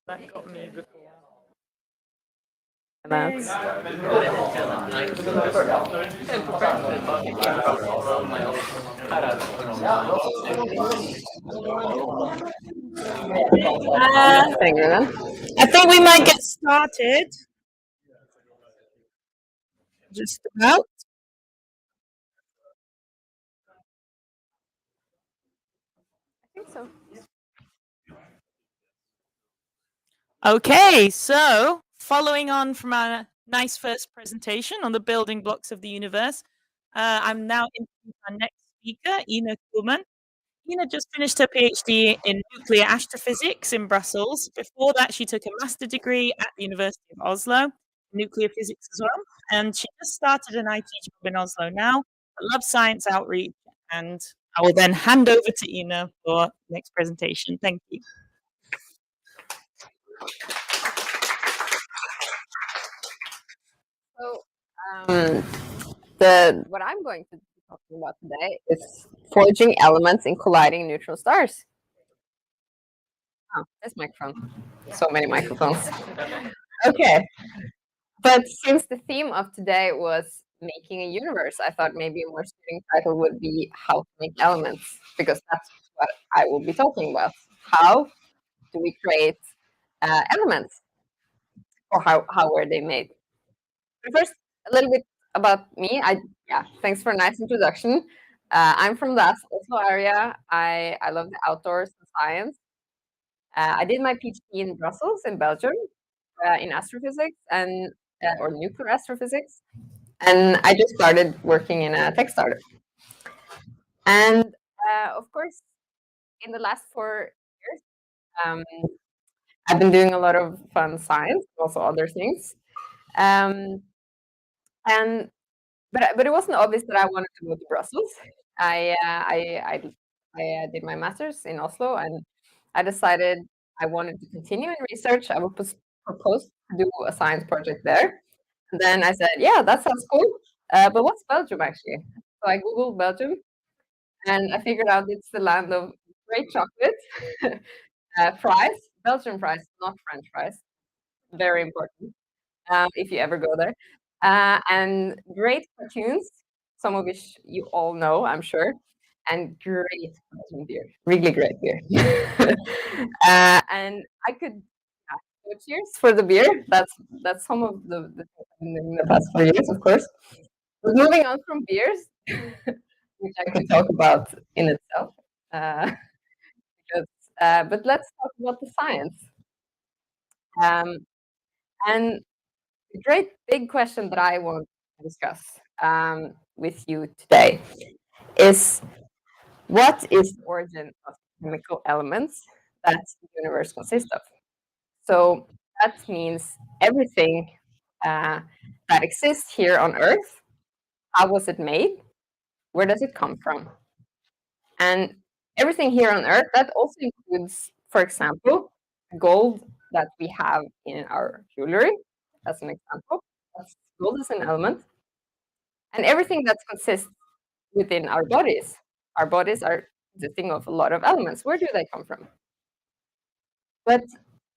S5: That got me before.
S10: That's thank you then.
S5: I think we might get started. Just about.
S10: I think so.
S5: Okay, so following on from our nice first presentation on the building blocks of the universe, I'm now introducing our next speaker, Ina Kuhlmann. Ina just finished her PhD in nuclear astrophysics in Brussels. Before that, she took a master degree at the University of Oslo, nuclear physics as well. And she just started an IT job in Oslo now, but loves science outreach. And I will then hand over to Ina for the next presentation. Thank you.
S10: So, what I'm going to be talking about today is forging elements in colliding neutron stars. Oh, this microphone. So many microphones. Okay. But since the theme of today was making a universe, I thought maybe a more fitting title would be How to Make Elements, because that's what I will be talking about. How do we create elements? Or how were they made? But first, a little bit about me. Thanks for a nice introduction. I'm from the Oslo area. I love the outdoors and science. I did my PhD in Brussels, in Belgium, in astrophysics or nuclear astrophysics. And I just started working in a tech startup. And of course, in the last 4 years, I've been doing a lot of fun science, also other things. But it wasn't obvious that I wanted to go to Brussels. I did my master's in Oslo, and I decided I wanted to continue in research. I would propose to do a science project there. And then I said, yeah, that sounds cool. But what's Belgium actually? So I Googled Belgium, and I figured out it's the land of great chocolate, fries, Belgian fries, not French fries. Very important if you ever go there. And great cartoons, some of which you all know, I'm sure, and great Belgian beer, really great beer. And I could cheers for the beer. That's some of the in the past 4 years, of course. But moving on from beers, which I could talk about in itself, but let's talk about the science. And the great big question that I want to discuss with you today is, what is the origin of chemical elements that the universe consists of? So that means everything that exists here on Earth. How was it made? Where does it come from? And everything here on Earth, that also includes, for example, gold that we have in our jewelry, as an example. Gold is an element. And everything that consists within our bodies. Our bodies are consisting of a lot of elements. Where do they come from? But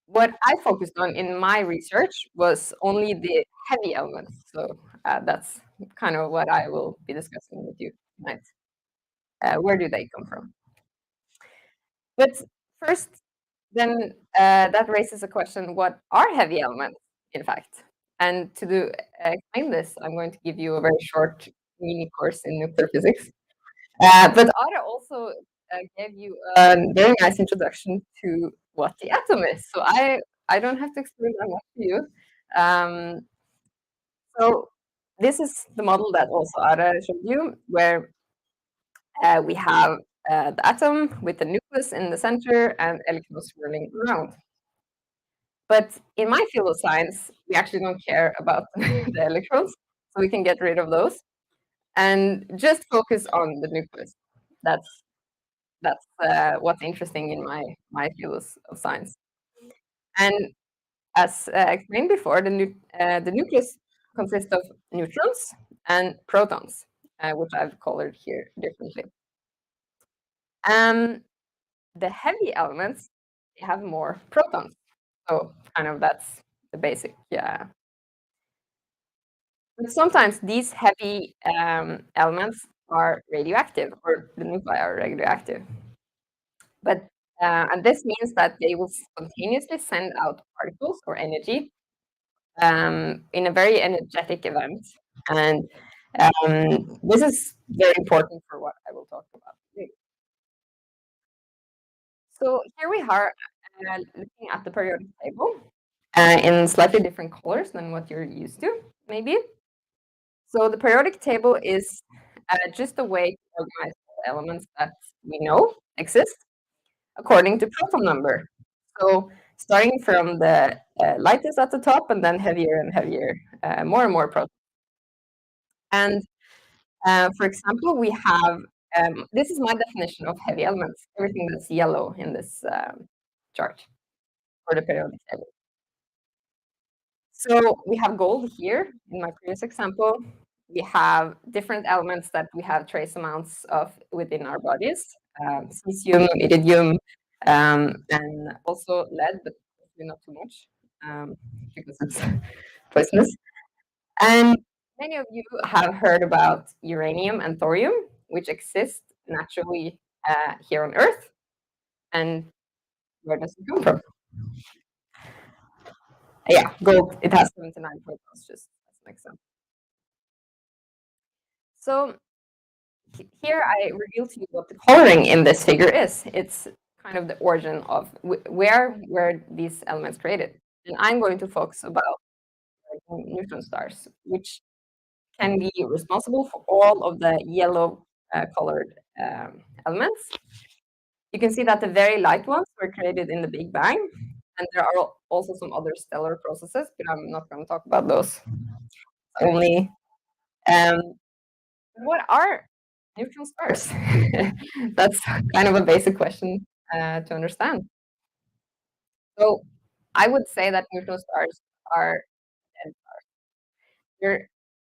S10: what I focused on in my research was only the heavy elements. So that's kind of what I will be discussing with you tonight. Where do they come from? But first, then that raises a question: what are heavy elements, in fact? And to explain this, I'm going to give you a very short mini course in nuclear physics. But Ara also gave you a very nice introduction to what the atom is. So I don't have to explain that much to you. So this is the model that also Ara showed you, where we have the atom with the nucleus in the center and electrons swirling around. But in my field of science, we actually don't care about the electrons, so we can get rid of those and just focus on the nucleus. That's what's interesting in my field of science. And as explained before, the nucleus consists of neutrons and protons, which I've colored here differently. The heavy elements have more protons. So kind of that's the basic, yeah. But sometimes these heavy elements are radioactive, or the nuclei are radioactive. But and this means that they will spontaneously send out particles or energy in a very energetic event. And this is very important for what I will talk about today. So here we are looking at the periodic table in slightly different colors than what you're used to, maybe. So the periodic table is just a way to organize all the elements that we know exist according to proton number. So starting from the lightest at the top and then heavier and heavier, more and more protons. And for example, we have, this is my definition of heavy elements, everything that's yellow in this chart for the periodic table. So we have gold here in my previous example. We have different elements that we have trace amounts of within our bodies, cesium, iridium, and also lead, but not too much because it's poisonous. And many of you have heard about uranium and thorium, which exist naturally here on Earth. And where does it come from? Yeah, gold, it has 79 protons, just as an example. So here I reveal to you what the coloring in this figure is. It's kind of the origin of where were these elements created. And I'm going to focus about neutron stars, which can be responsible for all of the yellow colored elements. You can see that the very light ones were created in the Big Bang, and there are also some other stellar processes, but I'm not going to talk about those. Only, what are neutron stars? That's kind of a basic question to understand. So I would say that neutron stars are dead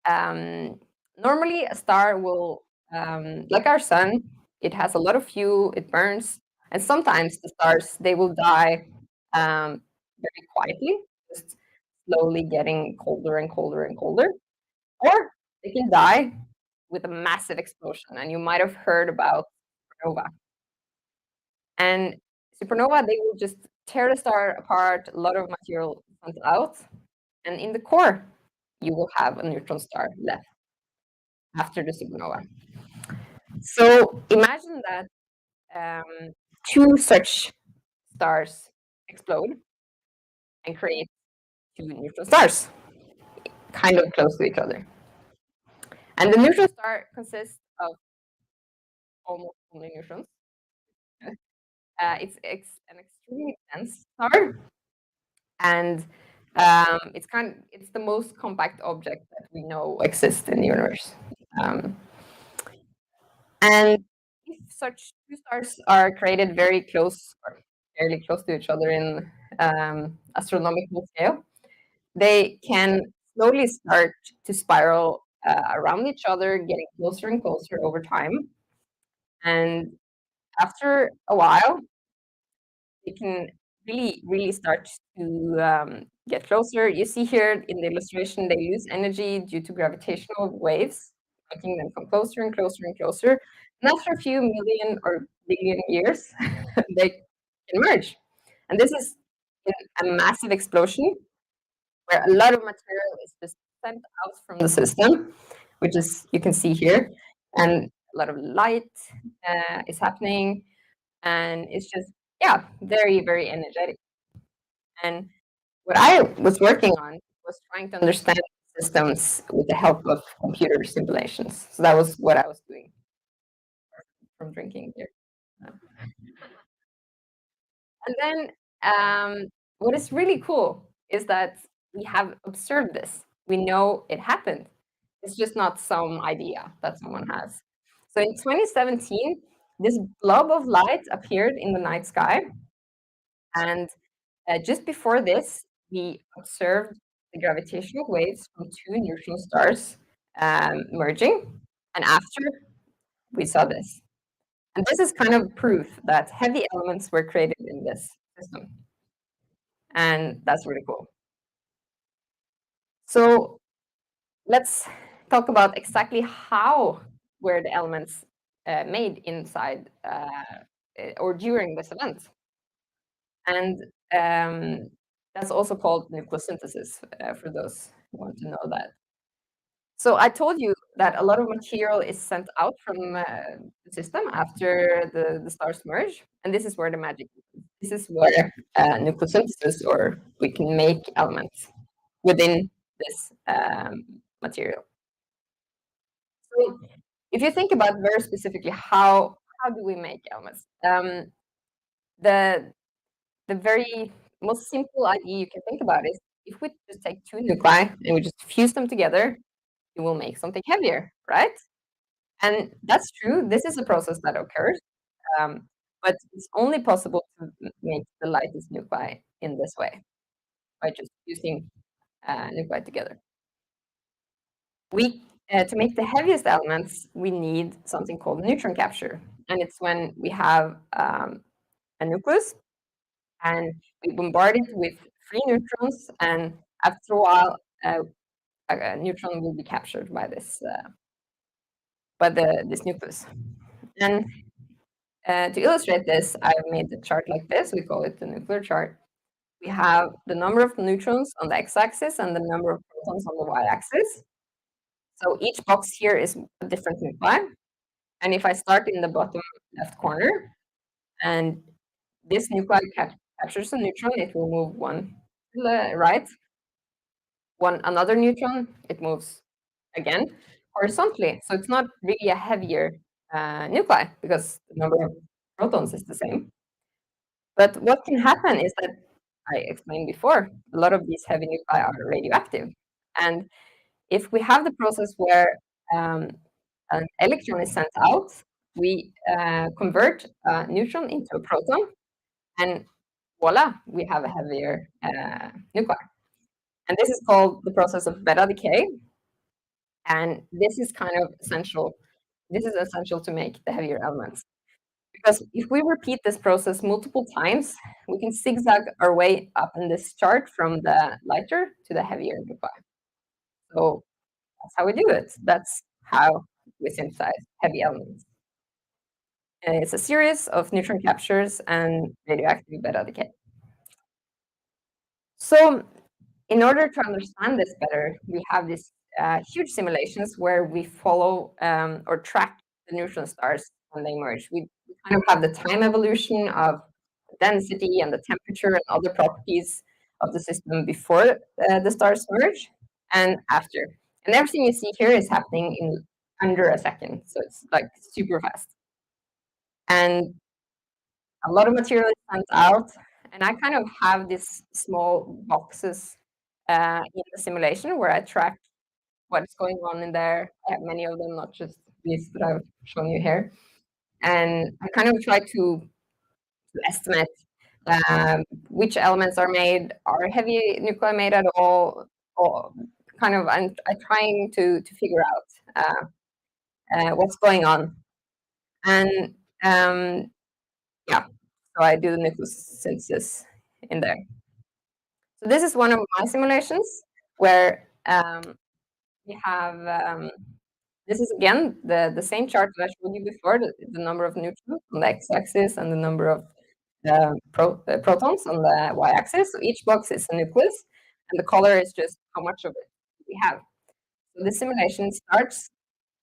S10: stars. Normally, a star will, like our sun, it has a lot of fuel, it burns, and sometimes the stars, they will die very quietly, just slowly getting colder and colder and colder, or they can die with a massive explosion, and you might have heard about supernova. And supernova, they will just tear the star apart, a lot of material comes out, and in the core, you will have a neutron star left after the supernova. So imagine that two such stars explode and create two neutron stars, kind of close to each other. And the neutron star consists of almost only neutrons. It's an extremely dense star, and it's the most compact object that we know exists in the universe. And if such two stars are created very close or fairly close to each other in astronomical scale, they can slowly start to spiral around each other, getting closer and closer over time. And after a while, they can really, really start to get closer. You see here in the illustration, they lose energy due to gravitational waves, making them come closer and closer and closer. And after a few million or billion years, they can merge. And this is a massive explosion where a lot of material is just sent out from the system, which is, you can see here, and a lot of light is happening. And it's just, yeah, very, very energetic. And what I was working on was trying to understand systems with the help of computer simulations. So that was what I was doing from drinking here. And then what is really cool is that we have observed this. We know it happened. It's just not some idea that someone has. So in 2017, this blob of light appeared in the night sky. And just before this, we observed the gravitational waves from two neutron stars merging. And after, we saw this. And this is kind of proof that heavy elements were created in this system. and that's really cool. So let's talk about exactly how were the elements made inside or during this event. And that's also called nucleosynthesis, for those who want to know that. So I told you that a lot of material is sent out from the system after the stars merge, and this is where the magic is. This is where nucleosynthesis, or we can make elements within this material. So if you think about very specifically how do we make elements, the very most simple idea you can think about is if we just take two nuclei and we just fuse them together, it will make something heavier, right? And that's true. This is a process that occurs, but it's only possible to make the lightest nuclei in this way by just fusing nuclei together. To make the heaviest elements, we need something called neutron capture, and it's when we have a nucleus and we bombard it with free neutrons, and after a while, a neutron will be captured by this this nucleus. And to illustrate this, I've made the chart like this. We call it the nuclear chart. We have the number of neutrons on the x-axis and the number of protons on the y-axis. So each box here is a different nuclei. And if I start in the bottom left corner, and this nuclei captures a neutron, it will move one to the right. Another neutron, it moves again horizontally. So it's not really a heavier nuclei because the number of protons is the same. But what can happen is that, I explained before, a lot of these heavy nuclei are radioactive. And if we have the process where an electron is sent out, we convert a neutron into a proton, and voila, we have a heavier nuclei. And this is called the process of beta decay. And this is kind of essential. This is essential to make the heavier elements. Because if we repeat this process multiple times, we can zigzag our way up in this chart from the lighter to the heavier nuclei. So that's how we do it. That's how we synthesize heavy elements. And it's a series of neutron captures and radioactive beta decay. So in order to understand this better, we have these huge simulations where we follow or track the neutron stars when they merge. We kind of have the time evolution of density and the temperature and other properties of the system before the stars merge and after. And everything you see here is happening in under a second. So it's like super fast. And a lot of material is sent out. And I kind of have these small boxes in the simulation where I track what is going on in there. I have many of them, not just these that I've shown you here. And I kind of try to estimate which elements are made, are heavy nuclei made at all, or kind of I'm trying to figure out what's going on. And yeah, so I do the nucleosynthesis in there. So this is one of my simulations where we have this is again the same chart that I showed you before, the number of neutrons on the x-axis and the number of protons on the y-axis. So each box is a nucleus, and the color is just how much of it we have. So the simulation starts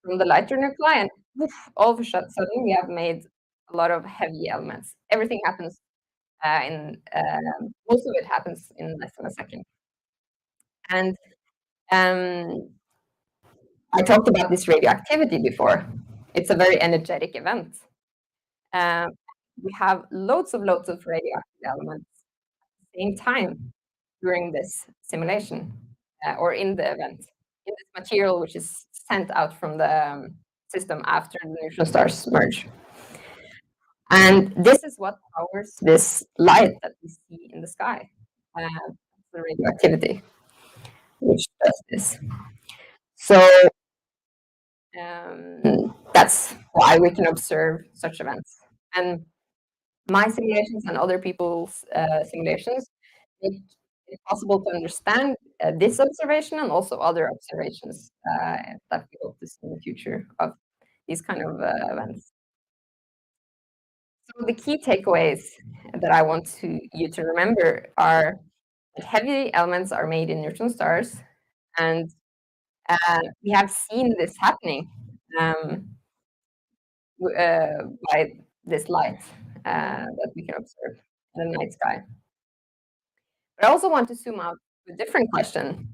S10: from the lighter nuclei, and woof, all of a sudden we have made a lot of heavy elements. Everything happens most of it happens in less than a second. And I talked about this radioactivity before. It's a very energetic event. We have loads of radioactive elements at the same time during this simulation or in the event, in this material which is sent out from the system after the neutron stars merge. And this is what powers this light that we see in the sky, the radioactivity, which does this. So that's why we can observe such events. And my simulations and other people's simulations, make it possible to understand this observation and also other observations that we hope to see in the future of these kind of events. So the key takeaways that I want you to remember are that heavy elements are made in neutron stars, and we have seen this happening by this light that we can observe in the night sky. But I also want to zoom out to a different question.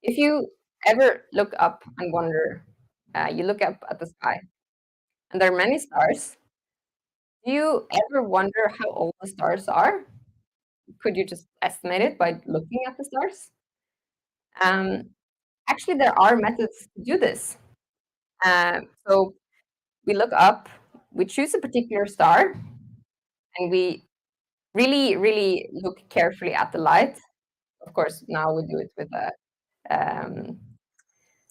S10: If you ever look up and wonder, you look up at the sky, and there are many stars, do you ever wonder how old the stars are? Could you just estimate it by looking at the stars? Actually, there are methods to do this. So we look up, we choose a particular star, and we really, really look carefully at the light. Of course, now we do it with a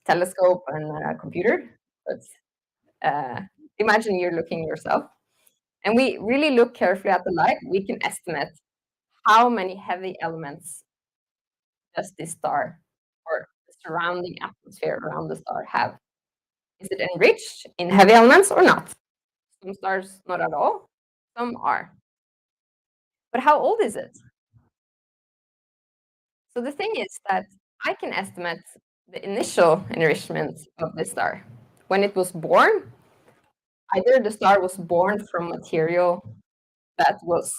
S10: telescope and a computer, but imagine you're looking yourself. And we really look carefully at the light. We can estimate how many heavy elements does this star or the surrounding atmosphere around the star have. Is it enriched in heavy elements or not? Some stars not at all, some are. But how old is it? So the thing is that I can estimate the initial enrichment of the star. When it was born, either the star was born from material that was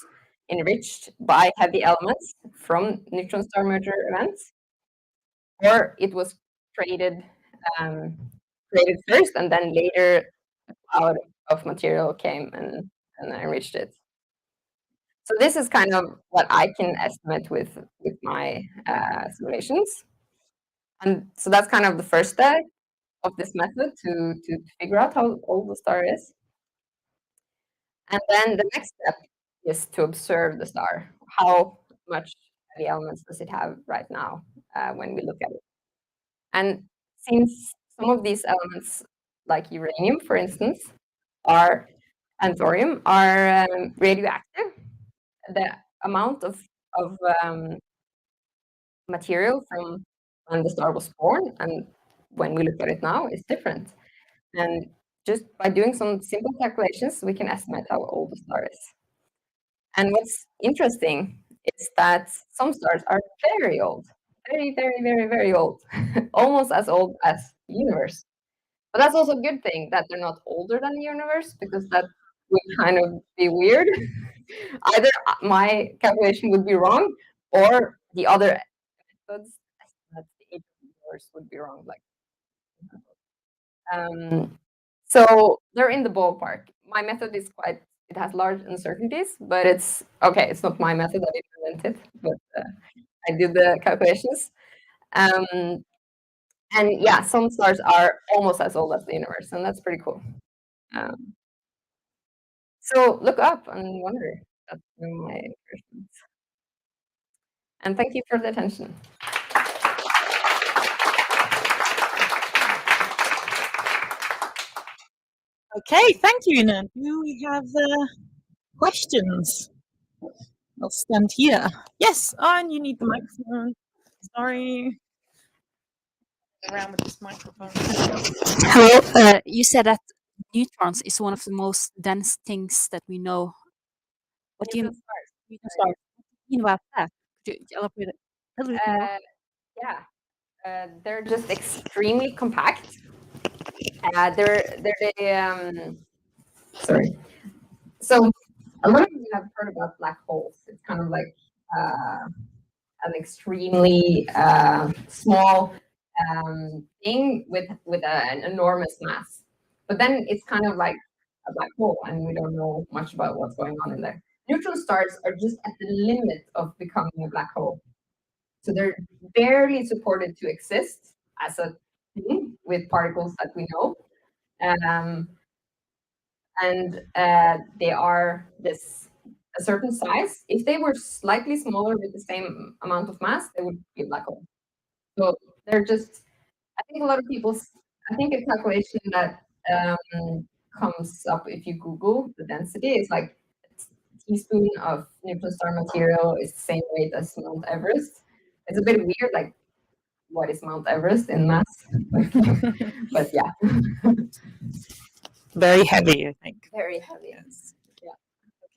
S10: enriched by heavy elements from neutron star merger events, or it was created first, and then later a cloud of material came and enriched it. So this is kind of what I can estimate with my simulations. And so that's kind of the first step of this method to figure out how old the star is. And then the next step is to observe the star. How much heavy elements does it have right now when we look at it? And since some of these elements, like uranium, for instance, and thorium, are radioactive, the amount of material from when the star was born and when we look at it now is different. And just by doing some simple calculations, we can estimate how old the star is. And what's interesting is that some stars are very old, very, very, very, very old, almost as old as the universe. But that's also a good thing that they're not older than the universe, because that would kind of be weird. Either my calculation would be wrong, or the other methods that the age of the universe would be wrong. So they're in the ballpark. My method is it has large uncertainties, but it's okay. It's not my method, I didn't invent it, but I did the calculations. And yeah, some stars are almost as old as the universe, and that's pretty cool. So look up and wonder. That's my encouragement. And thank you for the attention.
S5: Okay, thank you, Ina. Do we have questions? I'll stand here. Yes, and you need the microphone. Sorry. Around with this microphone.
S11: Hello. You said that neutrons is one of the most dense things that we know. What do you mean about that? Could you elaborate a little bit more?
S10: Yeah, they're just extremely compact. Sorry. So a lot of you have heard about black holes. It's kind of like an extremely small thing with an enormous mass. But then it's kind of like a black hole, and we don't know much about what's going on in there. Neutron stars are just at the limit of becoming a black hole. So they're barely supported to exist as a thing with particles that we know. And they are a certain size. If they were slightly smaller with the same amount of mass, they would be a black hole. So they're just, I think a lot of people, I think a calculation that comes up if you Google the density is like teaspoon of neutron star material is the same weight as Mount Everest. It's a bit weird, like what is Mount Everest in mass? But yeah,
S5: Very heavy, I think.
S10: very heavy.
S5: Yes.
S10: Yeah.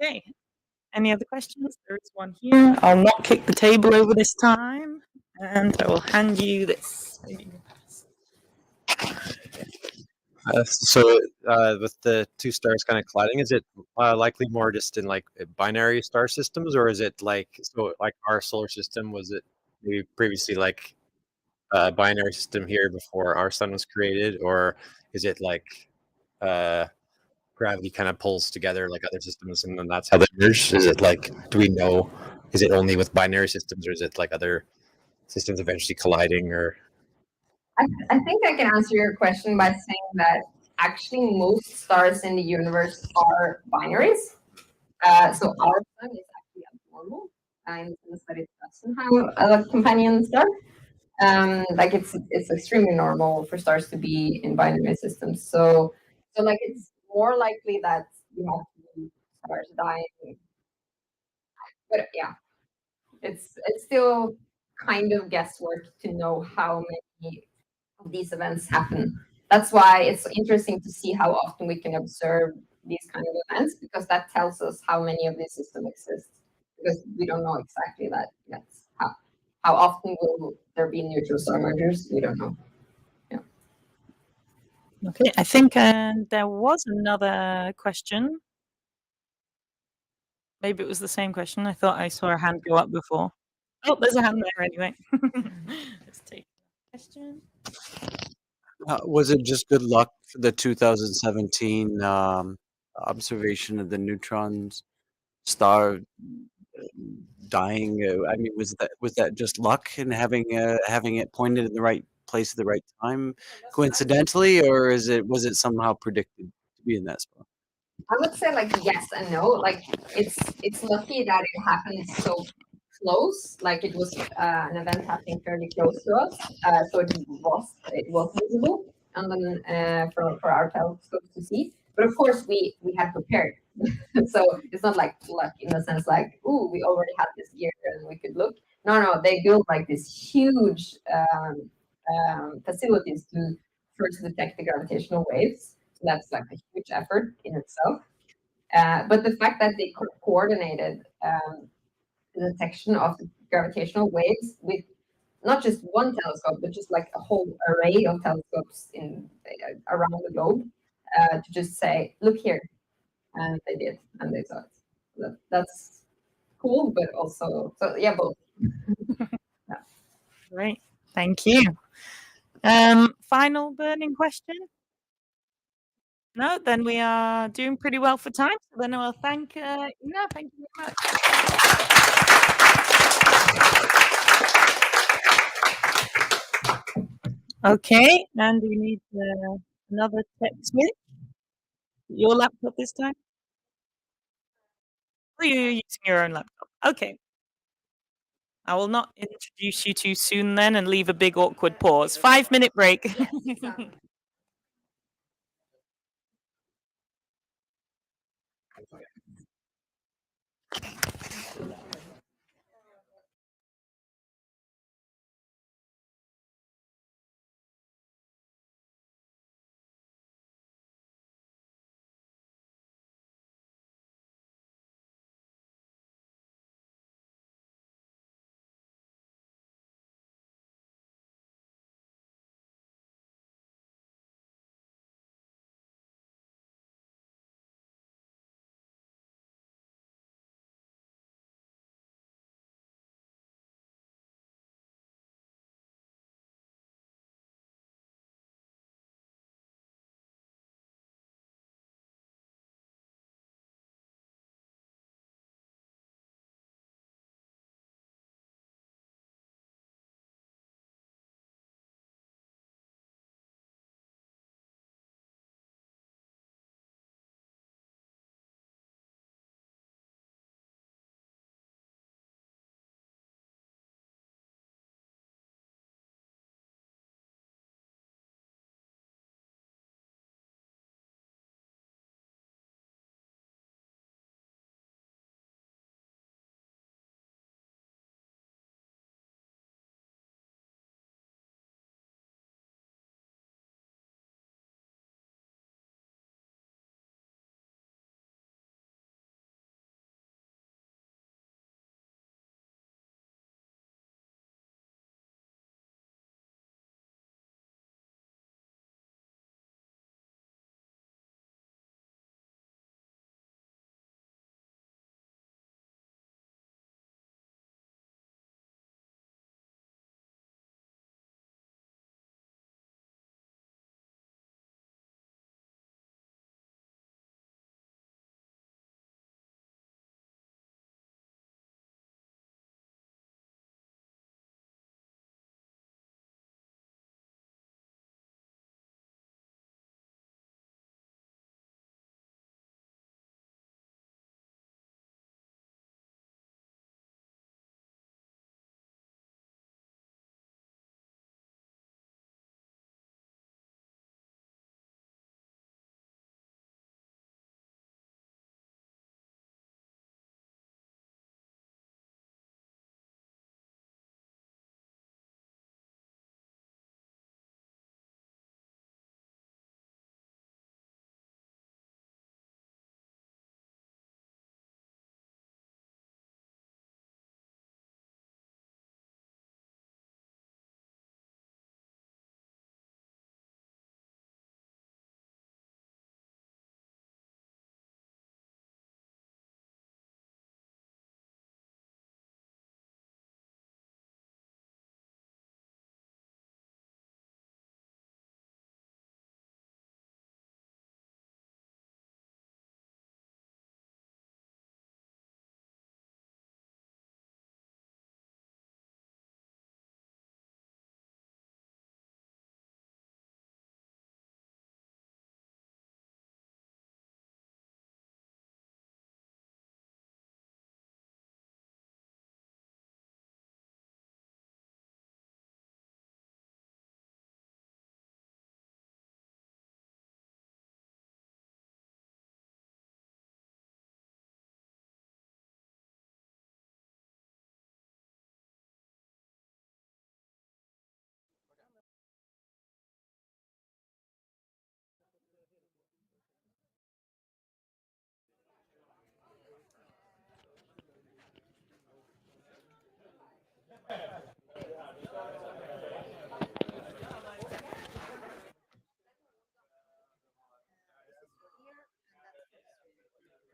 S5: Okay. Any other questions? There is one here. I'll not kick the table over this time, and I will hand you this. Maybe you can pass.
S7: With the two stars kind of colliding, is it likely more just in like binary star systems, or is it like like our solar system? Was it maybe previously like a binary system here before our sun was created, or is it like uh, gravity kind of pulls together like other systems, and then that's how they merge? Is it like, do we know? Is it only with binary systems, or is it like other systems eventually colliding? Or
S10: I think I can answer your question by saying that actually most stars in the universe are binaries. So our sun is actually abnormal in the sense that it doesn't have a companion star. Like it's extremely normal for stars to be in binary systems. So like it's more likely that you have stars dying. But yeah, it's still kind of guesswork to know how many of these events happen. That's why it's interesting to see how often we can observe these kind of events, because that tells us how many of these systems exist. Because we don't know exactly that yet. How often will there be neutral star mergers? We don't know. Yeah.
S5: Okay, I think there was another question. Maybe it was the same question. I thought I saw a hand go up before. Oh, there's a hand there anyway. Let's take the question.
S12: Was it just good luck for the 2017 observation of the neutrons star dying? I mean, was that just luck in having it pointed in the right place at the right time, coincidentally, or was it somehow predicted to be in that spot?
S10: I would say like yes and no. Like it's lucky that it happened so close. Like it was an event happening fairly close to us, so it was visible, and then for our telescopes to see. But of course, we had prepared, so it's not like luck in the sense like, ooh, we already had this gear and we could look. No, they built like this huge facilities to first detect the gravitational waves. So that's like a huge effort in itself. But the fact that they coordinated the detection of the gravitational waves with not just one telescope, but just like a whole array of telescopes in around the globe to just say, look here, and they did, and they saw it. That's cool, but also, so yeah, both. Yeah.
S5: Great, thank you. Final burning question? No, then we are doing pretty well for time. So then I'll thank Ina. Thank you very much. Okay, and we need another tech switch. Your laptop this time? Or you're using your own laptop? Okay. I will not introduce you too soon then and leave a big awkward pause. 5-minute break.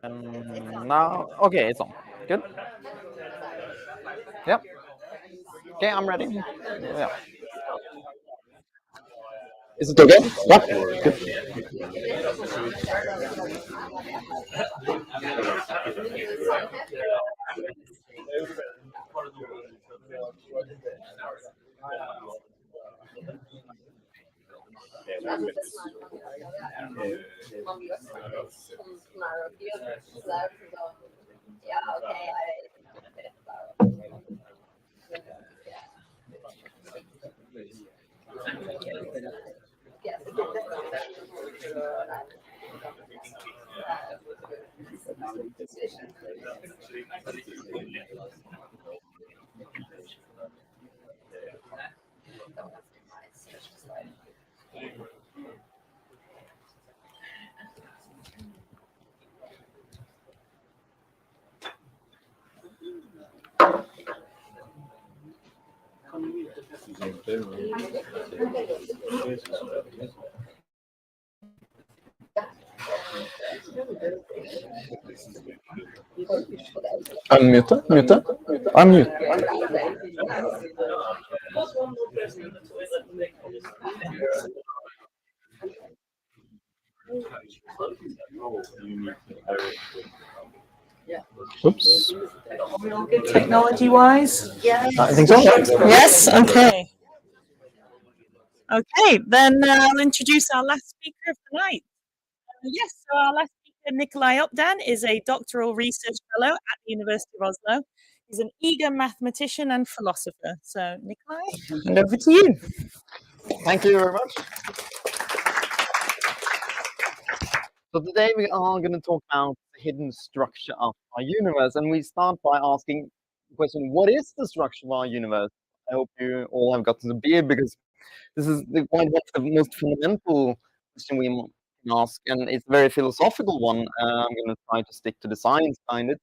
S13: Now, okay, it's on. Good. Yep. Okay, I'm ready. Yeah. Is it okay? Yeah. Good.
S2: Unmute. Mute. Unmute. Oops.
S5: Technology-wise?
S2: I think so.
S5: Yes. Okay. Okay. Then I'll introduce our last speaker of the night. Yes. So our last speaker, Nikolai Opdan, is a doctoral research fellow at the University of Oslo. He's an eager mathematician and philosopher. So, Nikolai, hand over to you.
S13: Thank you very much. So today we are going to talk about the hidden structure of our universe, and we start by asking the question: what is the structure of our universe? I hope you all have gotten the beer because this is one of the most fundamental question we can ask, and it's a very philosophical one. I'm going to try to stick to the science behind it.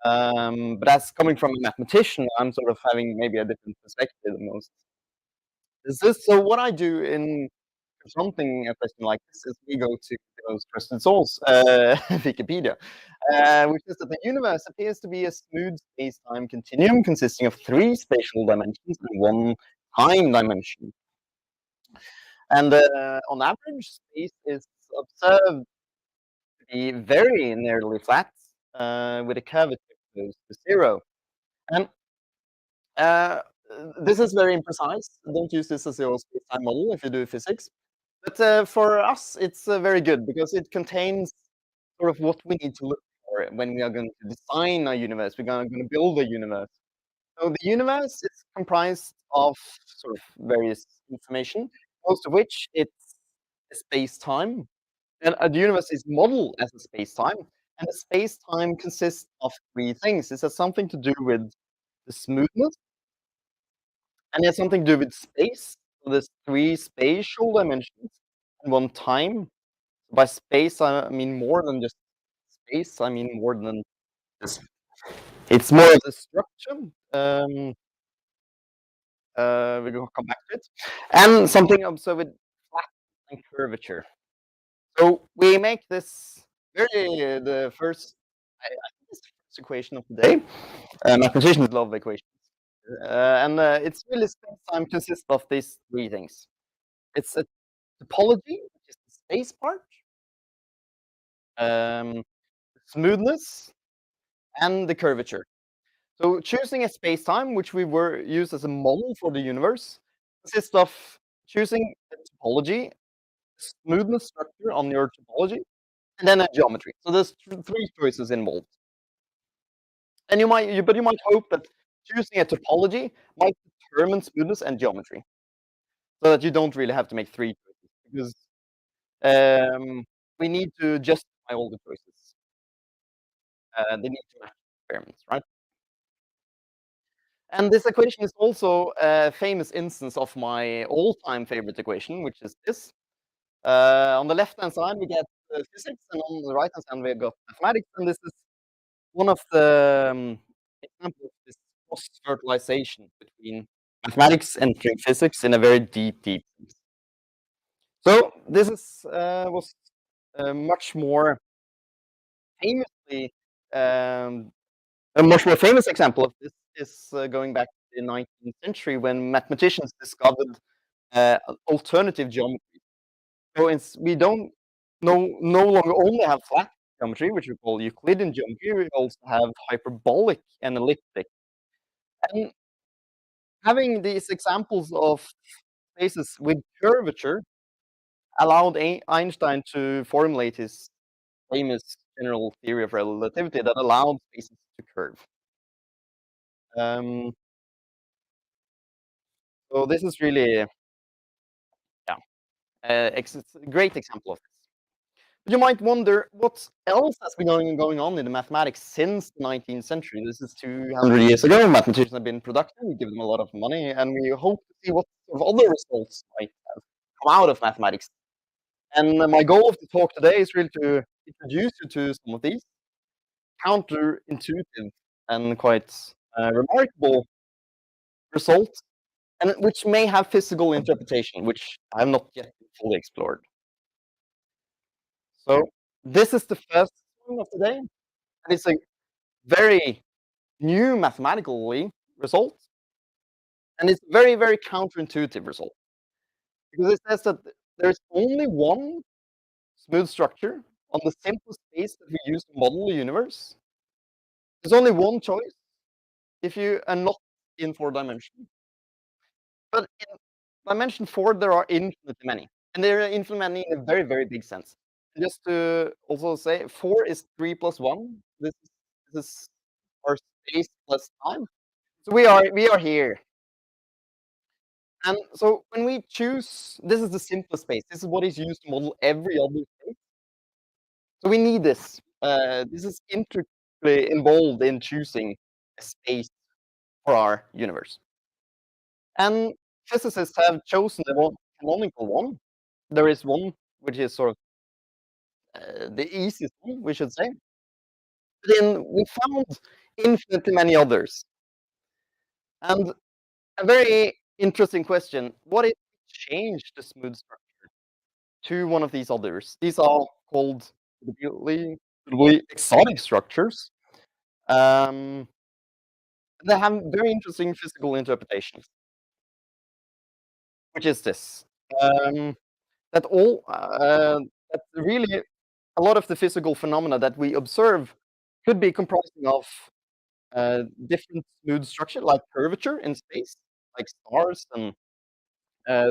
S13: But as coming from a mathematician, I'm sort of having maybe a different perspective than most. So what I do in confronting a question like this is we go to the most trusted source, Wikipedia, which is that the universe appears to be a smooth space-time continuum consisting of 3 spatial dimensions and 1 time dimension. And on average, space is observed to be very nearly flat, with a curvature close to 0. And uh, this is very imprecise. Don't use this as your space-time model if you do physics. But for us, it's very good because it contains sort of what we need to look for when we are going to design a universe. We're going to build a universe. So the universe is comprised of sort of various information, most of which it's space-time. And the universe is modeled as a space-time. And the space-time consists of 3 things. It has something to do with the smoothness, and it has something to do with space. So there's 3 spatial dimensions and 1 time. By space, I mean more than just space. I mean more than just. It's more of the structure. We will come back to it, and something observed with flat and curvature. So we make this the first. I think it's the first equation of the day. Mathematicians love equations, and it's really space-time consists of these 3 things. It's a topology, which is the space part. Smoothness and the curvature. So choosing a space-time, which we were used as a model for the universe, consists of choosing a topology, smoothness structure on your topology, and then a geometry. So there's 3 choices involved. And you might hope that choosing a topology might determine smoothness and geometry, so that you don't really have to make 3 choices, because we need to justify all the choices. They need to match experiments, right? And this equation is also a famous instance of my all-time favorite equation, which is this. On the left-hand side, we get physics, and on the right-hand side, we got mathematics. And this is one of the examples of this cross-fertilization between mathematics entering physics in a very deep sense. So this was much more famous actually a much more famous example of this is going back to the 19th century when mathematicians discovered alternative geometry. So we don't no longer only have flat geometry, which we call Euclidean geometry. We also have hyperbolic and elliptic. And having these examples of spaces with curvature allowed Einstein to formulate his famous general theory of relativity that allowed spaces to curve. So this is really, yeah, it's a great example of this. But you might wonder what else has been going on in the mathematics since the 19th century. This is 200 years ago. Mathematicians have been productive. We give them a lot of money, and we hope to see what sort of other results might have come out of mathematics. And my goal of the talk today is really to introduce you to some of these counterintuitive and quite remarkable results, and which may have physical interpretation, which I have not yet fully explored. So this is the first one of today, and it's a very new mathematically result, and it's very, very counterintuitive result because it says that there's only one smooth structure on the simplest space that we use to model the universe. There's only one choice if you are not in 4 dimensions. But in dimension 4, there are infinitely many, and there are infinitely many in a very, very big sense. And just to also say, 4 is 3 plus 1. This is our space plus time. So we are here. And so when we choose, this is the simplest space. This is what is used to model every other space. So we need this. This is intricately involved in choosing a space for our universe. And physicists have chosen the one canonical one. There is one which is sort of the easiest one, we should say. But then we found infinitely many others. And a very interesting question: what if we change the smooth structure to one of these others? These are called really exotic structures. They have very interesting physical interpretations, which is this: that that really a lot of the physical phenomena that we observe could be comprising of different smooth structure, like curvature in space, like stars, and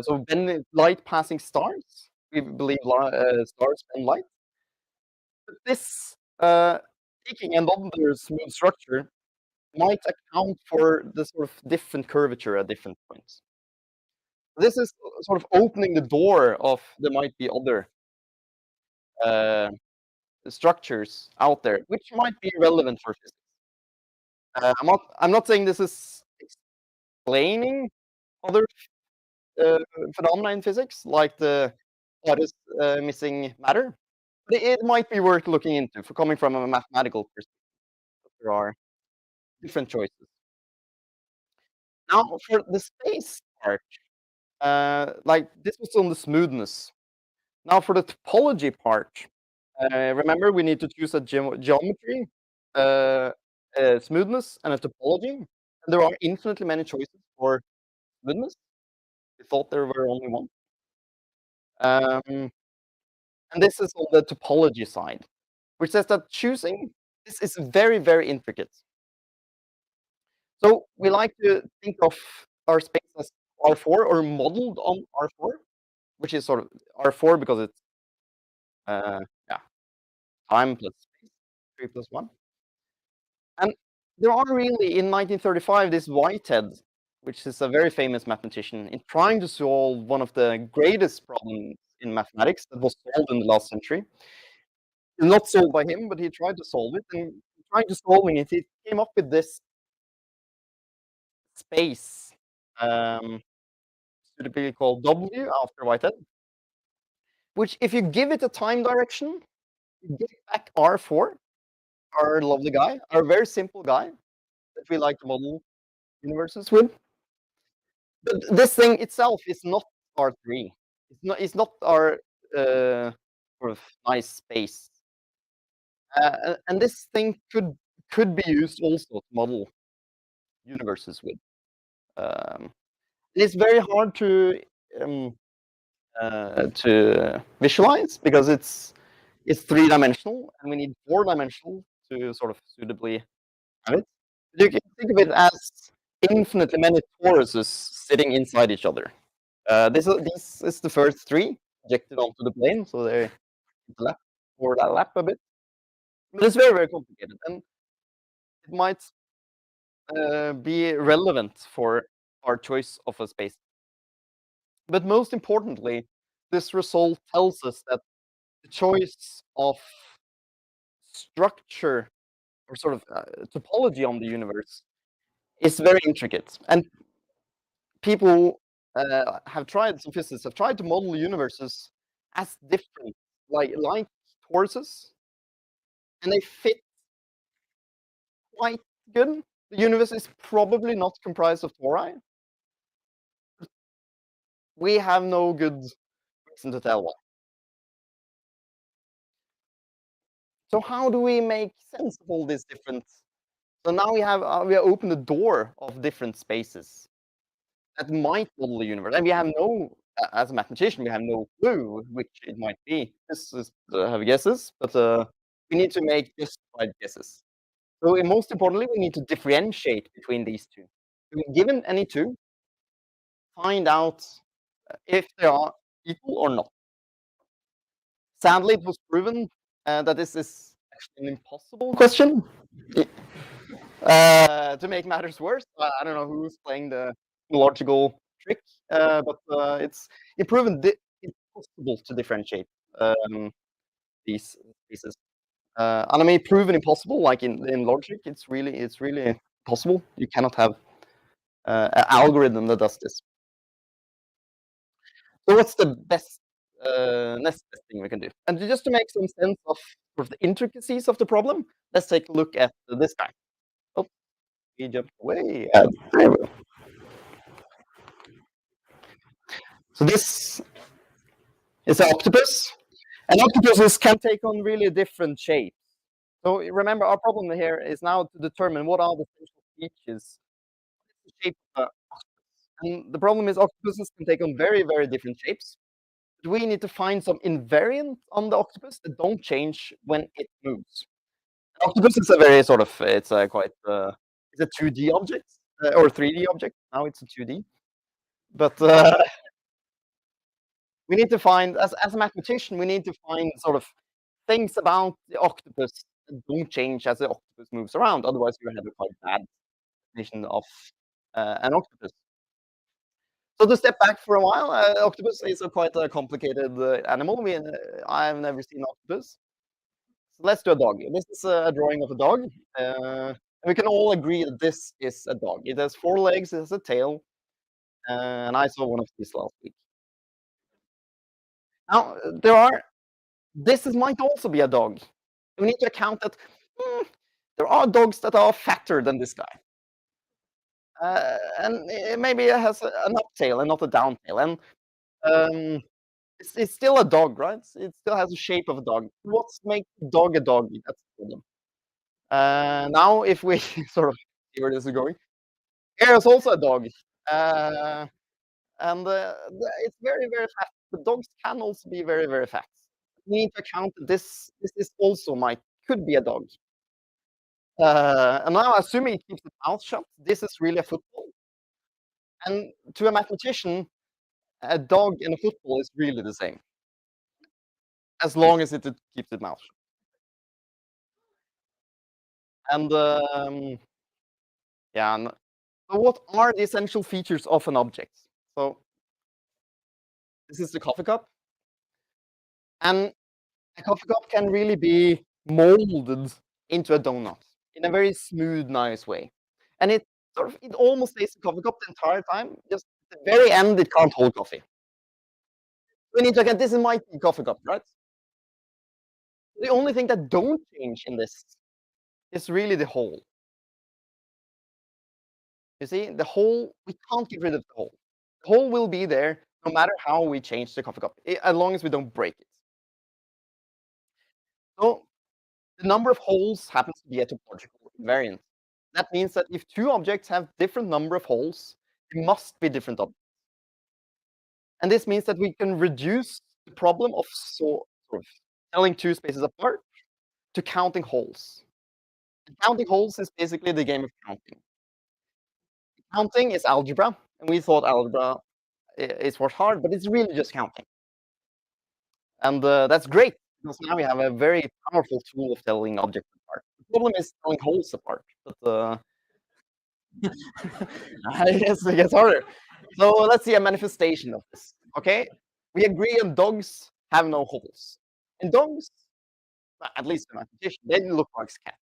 S13: so when light passing stars, we believe stars bend light. But this taking another smooth structure might account for the sort of different curvature at different points. This is sort of opening the door of there might be other structures out there which might be relevant for physics. I'm not saying this is explaining other phenomena in physics, like the artist missing matter, but it might be worth looking into for coming from a mathematical perspective. There are different choices. Now, for the space part, like this was on the smoothness. Now, for the topology part, remember we need to choose a geometry, smoothness, and a topology. And there are infinitely many choices for smoothness. We thought there were only one. And this is on the topology side, which says that choosing this is very, very intricate. So we like to think of our space as R4 or modeled on R4, which is sort of R4 because it's yeah, time plus space, 3 plus 1. And there are really in 1935 this Whitehead, which is a very famous mathematician, in trying to solve one of the greatest problems in mathematics that was solved in the last century. Not solved by him, but he tried to solve it. And trying to solving it, he came up with this space, suitably called W after Whitehead, which if you give it a time direction, you get back R4, our lovely guy, our very simple guy that we like to model universes with. But this thing itself is not R3. It's not our sort of nice space. And this thing could be used also to model universes with. It's very hard to visualize because it's three-dimensional, and we need four-dimensional to sort of suitably have it. You can think of it as infinitely many toruses sitting inside each other. This is the first three projected onto the plane, so they lap or lap a bit. But it's very, very complicated, and it might be relevant for our choice of a space. But most importantly, this result tells us that the choice of structure or sort of topology on the universe is very intricate. And people some physicists have tried to model universes as different, like toruses, and they fit quite good. The universe is probably not comprised of tori. We have no good reason to tell why. So how do we make sense of all these different? So now we have opened the door of different spaces that might model the universe, and we have no, as a mathematician, we have no clue which it might be. This is have guesses, but we need to make justified guesses. So most importantly, we need to differentiate between these two. Given any two, find out if they are equal or not. Sadly, it was proven that this is actually an impossible question. To make matters worse, I don't know who's playing the logical trick, but it's proven impossible to differentiate these pieces. And I mean, proven impossible, like in logic, it's really possible. You cannot have an algorithm that does this. So what's the next best thing we can do? And just to make some sense of sort of the intricacies of the problem, let's take a look at this guy. Oh, he jumped away. There we go. So this is an octopus, and octopuses can take on really different shapes. So remember, our problem here is now to determine what are the central features, the shape of the octopus. And the problem is octopuses can take on very, very different shapes. But we need to find some invariant on the octopus that don't change when it moves. An octopus is a very sort of, it's a quite, it's a 2D object, or 3D object. Now it's a 2D. But we need to find, as a mathematician, we need to find sort of things about the octopus that don't change as the octopus moves around. Otherwise, you have a quite bad definition of an octopus. So to step back for a while, octopus is quite a complicated animal. I've never seen octopus. So let's do a dog. This is a drawing of a dog. And we can all agree that this is a dog. It has 4 legs, it has a tail, and I saw one of these last week. Now, might also be a dog. We need to account that there are dogs that are fatter than this guy. And maybe it has an up tail and not a down tail. And it's still a dog, right? It still has the shape of a dog. What makes a dog a dog? That's the problem. Now, if we sort of see where this is going, here is also a dog. And it's very, very fat. The dogs can also be very, very fat. We need to account that this is also could be a dog. And now, assuming it keeps its mouth shut, this is really a football. And to a mathematician, a dog and a football is really the same, as long as it keeps its mouth shut. And yeah, so what are the essential features of an object? So this is the coffee cup, and a coffee cup can really be molded into a donut in a very smooth, nice way. And it almost stays a coffee cup the entire time. Just at the very end, it can't hold coffee. We need to get this in my coffee cup, right? The only thing that don't change in this is really the hole. You see, the hole, we can't get rid of the hole. The hole will be there no matter how we change the coffee cup, as long as we don't break it. So The number of holes happens to be a topological invariant. That means that if two objects have different number of holes, they must be different objects. And this means that we can reduce the problem of sort of telling two spaces apart to counting holes. Counting holes is basically the game of counting. Counting is algebra, and we thought algebra is what's hard, but it's really just counting. And that's great, because now we have a very powerful tool of telling objects apart. The problem is telling holes apart, but I guess it gets harder. So let's see a manifestation of this, okay? We agree on dogs have no holes. And dogs, at least in mathematician, they look like cats.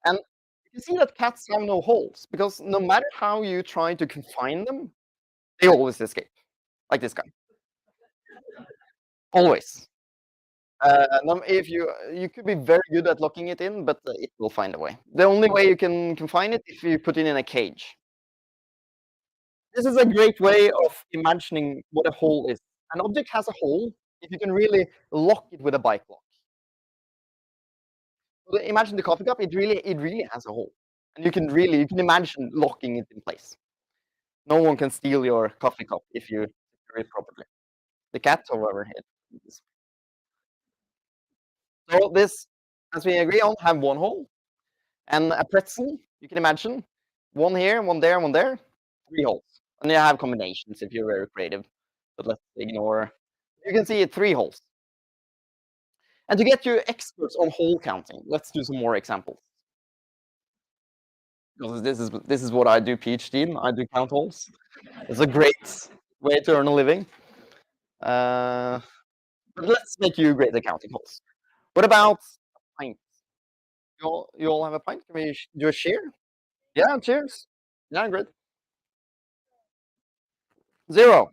S13: And you can see that cats have no holes, because no matter how you try to confine them, they always escape, like this guy. Always. If you could be very good at locking it in, but it will find a way. The only way you can confine it if you put it in a cage. This is a great way of imagining what a hole is. An object has a hole if you can really lock it with a bike lock. So imagine the coffee cup. It really has a hole, and you can imagine locking it in place. No one can steal your coffee cup if you secure it properly. The cat, however, is. So this, as we agree on, have one hole, and a pretzel. You can imagine one here, one there, one there, 3 holes, and you have combinations if you're very creative. But let's ignore. You can see 3 holes. And to get you experts on hole counting, let's do some more examples. Because this is what I do PhD in. I do count holes. It's a great way to earn a living. But let's make you great at counting holes. What about a pint? You all have a pint? Can we do a share? Yeah, cheers. Yeah, great. 0.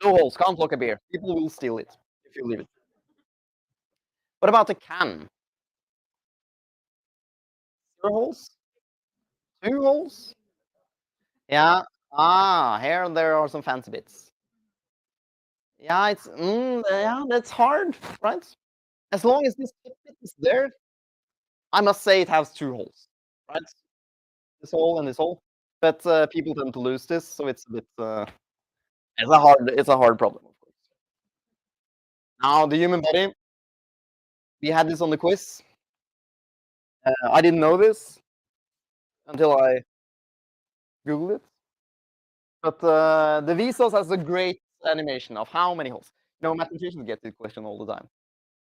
S13: No holes. Can't lock a beer. People will steal it if you leave it. What about a can? 0 holes? 2 holes? Yeah. Here there are some fancy bits. Yeah, yeah, that's hard, right? As long as this bit is there, I must say it has 2 holes, right? This hole and this hole. But people tend to lose this, so it's a bit. It's a hard problem, of course. Now the human body. We had this on the quiz. I didn't know this until I googled it. But the Vsauce has a great animation of how many holes. You know, mathematicians get this question all the time.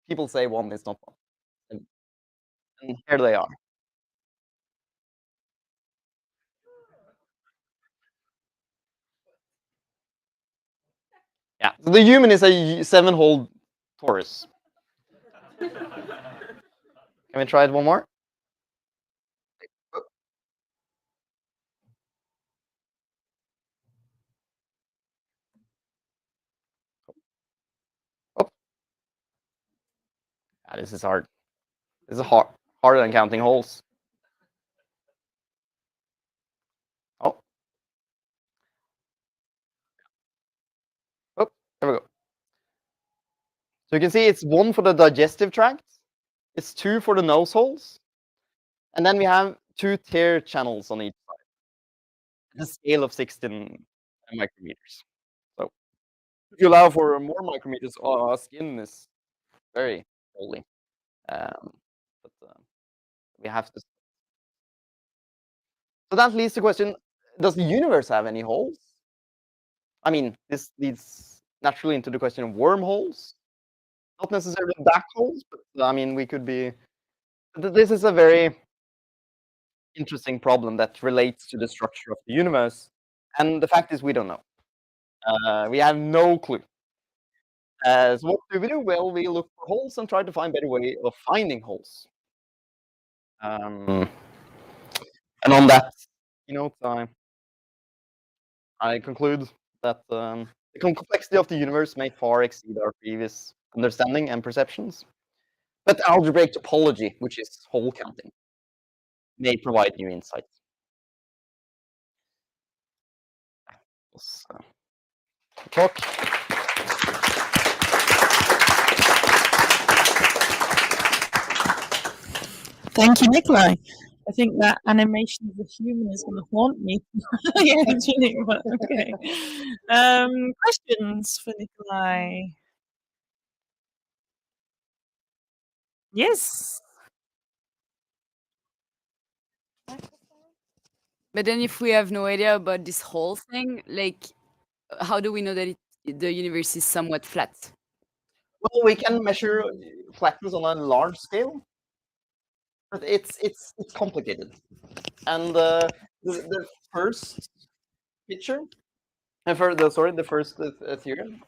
S13: People say 1 is not 1. And here they are. Yeah, so the human is a 7-hole torus. Can we try it one more? Oh. Yeah, this is hard. This is harder than counting holes. Oh. Oh, there we go. So you can see it's 1 for the digestive tract, it's 2 for the nose holes, and then we have 2 tear channels on each side. The scale of 16 micrometers. So if you allow for more micrometers, our skin is very holy. But we have to. So that leads to the question: does the universe have any holes? I mean, this leads naturally into the question of wormholes. Not necessarily black holes, but I mean, we could be. This is a very interesting problem that relates to the structure of the universe, and the fact is we don't know. We have no clue. So what do we do? Well, we look for holes and try to find better way of finding holes. And on that, I conclude that the complexity of the universe may far exceed our previous understanding and perceptions. But algebraic topology, which is hole counting, may provide new insights. Talk.
S5: Thank you, Nikolai. I think that animation of the human is going to haunt me. Yeah, actually, but okay. Questions for Nikolai? Yes.
S8: But then if we have no idea about this whole thing, like, how do we know that the universe is somewhat flat?
S13: Well, we can measure flatness on a large scale, but it's complicated. And the first picture, the first theorem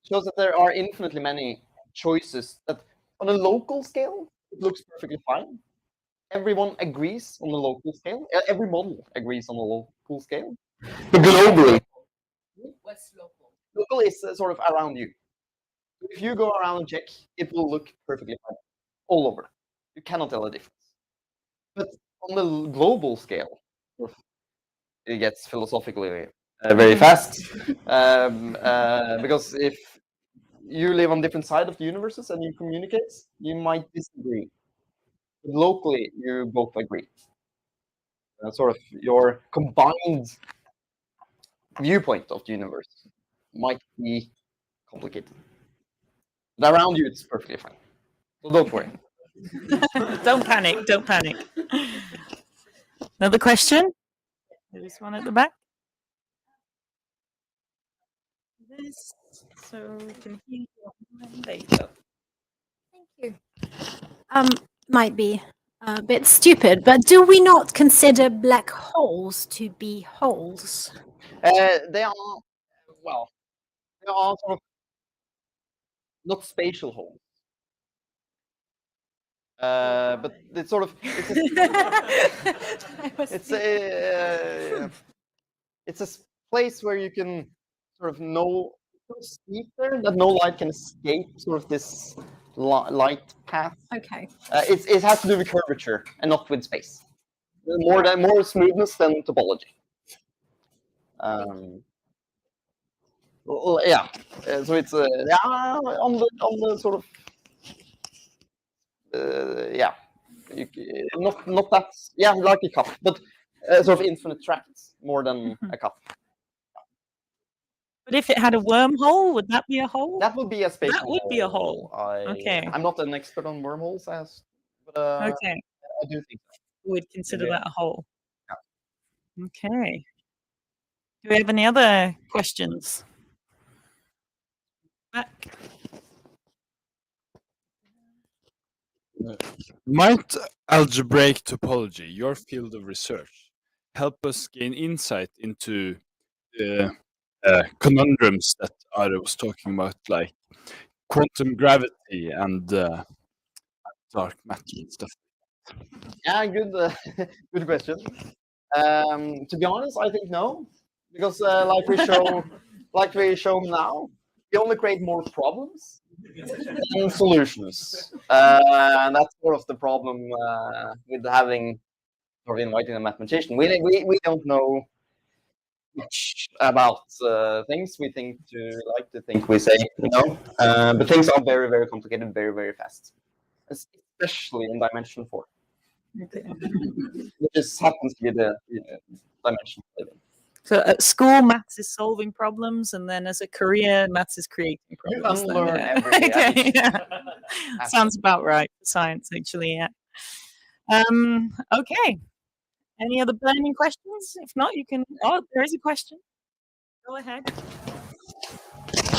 S13: shows that there are infinitely many choices. That on a local scale, it looks perfectly fine. Everyone agrees on the local scale. Every model agrees on the local scale. But globally,
S8: What's local?
S13: local is sort of around you. If you go around and check, it will look perfectly fine all over. You cannot tell a difference. But on the global scale, it gets philosophically very fast. Because if you live on different sides of the universes and you communicate, you might disagree. But locally, you both agree. Sort of your combined viewpoint of the universe might be complicated. But around you, it's perfectly fine. So don't worry.
S5: Don't panic. Don't panic. Another question? There's one at the back. This, so we can hear you. There you go.
S11: Thank you. Might be a bit stupid, but do we not consider black holes to be holes?
S13: They are, well, they are sort of not spatial holes. But it's sort of it's a place where you can sort of know so steep there that no light can escape sort of this light path.
S11: Okay.
S13: It has to do with curvature and not with space. More smoothness than topology. Well, yeah. So it's yeah, on the sort of yeah, not that, yeah, like a cup, but sort of infinite tracts more than a cup.
S5: But if it had a wormhole, would that be a hole?
S13: That would be a spatial
S5: That would be a hole. Okay.
S13: I'm not an expert on wormholes, but
S5: Okay.
S13: I do think so.
S5: We'd consider
S13: Yeah.
S5: that a hole. Okay. Do we have any other questions? Back.
S9: Might algebraic topology, your field of research, help us gain insight into the conundrums that Ara was talking about, like quantum gravity and dark matter and stuff?
S13: Yeah, good, good question. To be honest, I think no, because like we show now, we only create more problems than solutions, and that's sort of the problem with having or inviting a mathematician. We don't know much about things. We like to think we say, but things are very, very complicated, very, very fast, especially in dimension 4. Which just happens to be the dimension.
S5: So at school, maths is solving problems, and then as a career, maths is creating problems.
S13: You unlearn
S5: yeah.
S13: every day.
S5: Okay, yeah. Sounds about right for science, actually. Yeah. Okay. Any other burning questions? If not, you can. Oh, there is a question. Go ahead.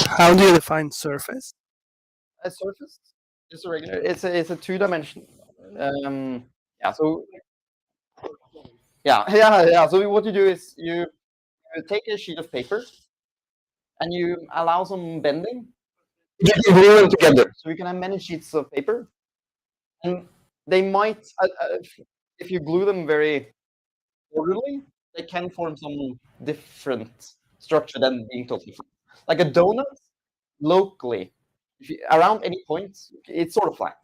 S14: How do you define surface?
S13: A surface is a regular. It's a 2-dimension. Yeah. So yeah. So what you do is you take a sheet of paper and you allow some bending. You glue them together, so you can have many sheets of paper, and they might, if you glue them very orderly, they can form some different structure than being totally flat. Like a donut, locally, around any point, it's sort of flat.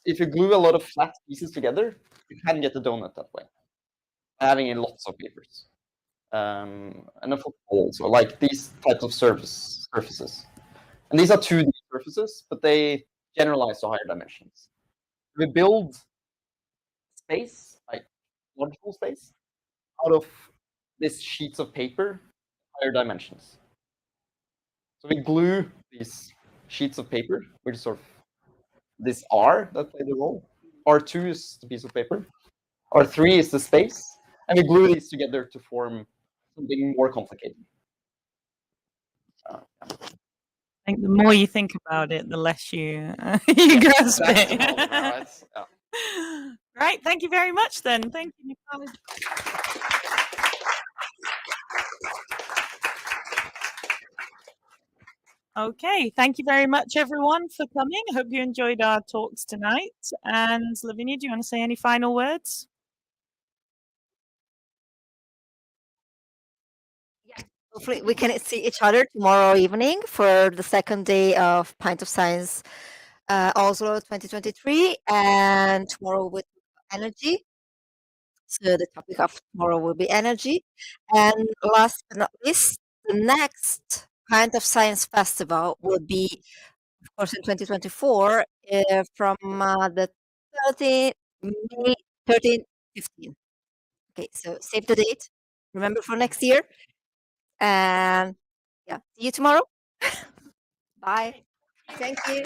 S13: If you glue a lot of flat pieces together, you can get a donut that way, having lots of papers. And a football also, like these types of surfaces. And these are 2D surfaces, but they generalize to higher dimensions. We build space, like logical space, out of these sheets of paper, higher dimensions. So we glue these sheets of paper, which is sort of this R that play the role. R2 is the piece of paper. R3 is the space. And we glue these together to form something more complicated.
S5: I think the more you think about it, the less you you grasp
S13: That's the
S5: it.
S13: problem now.
S5: Right. Thank you very much. Then. Thank you, Nicole. Okay, thank you very much, everyone, for coming. I hope you enjoyed our talks tonight. And Lavinia, do you want to say any final words?
S1: Hopefully we can see each other tomorrow evening for the second day of Pint of Science Oslo 2023, and tomorrow with energy. So the topic of tomorrow will be energy. And last but not least, the next Pint of Science Festival will be, of course, in 2024 from the 13 May 13, 15. Okay, so save the date. Remember for next year. And yeah, see you tomorrow. Bye. Thank you.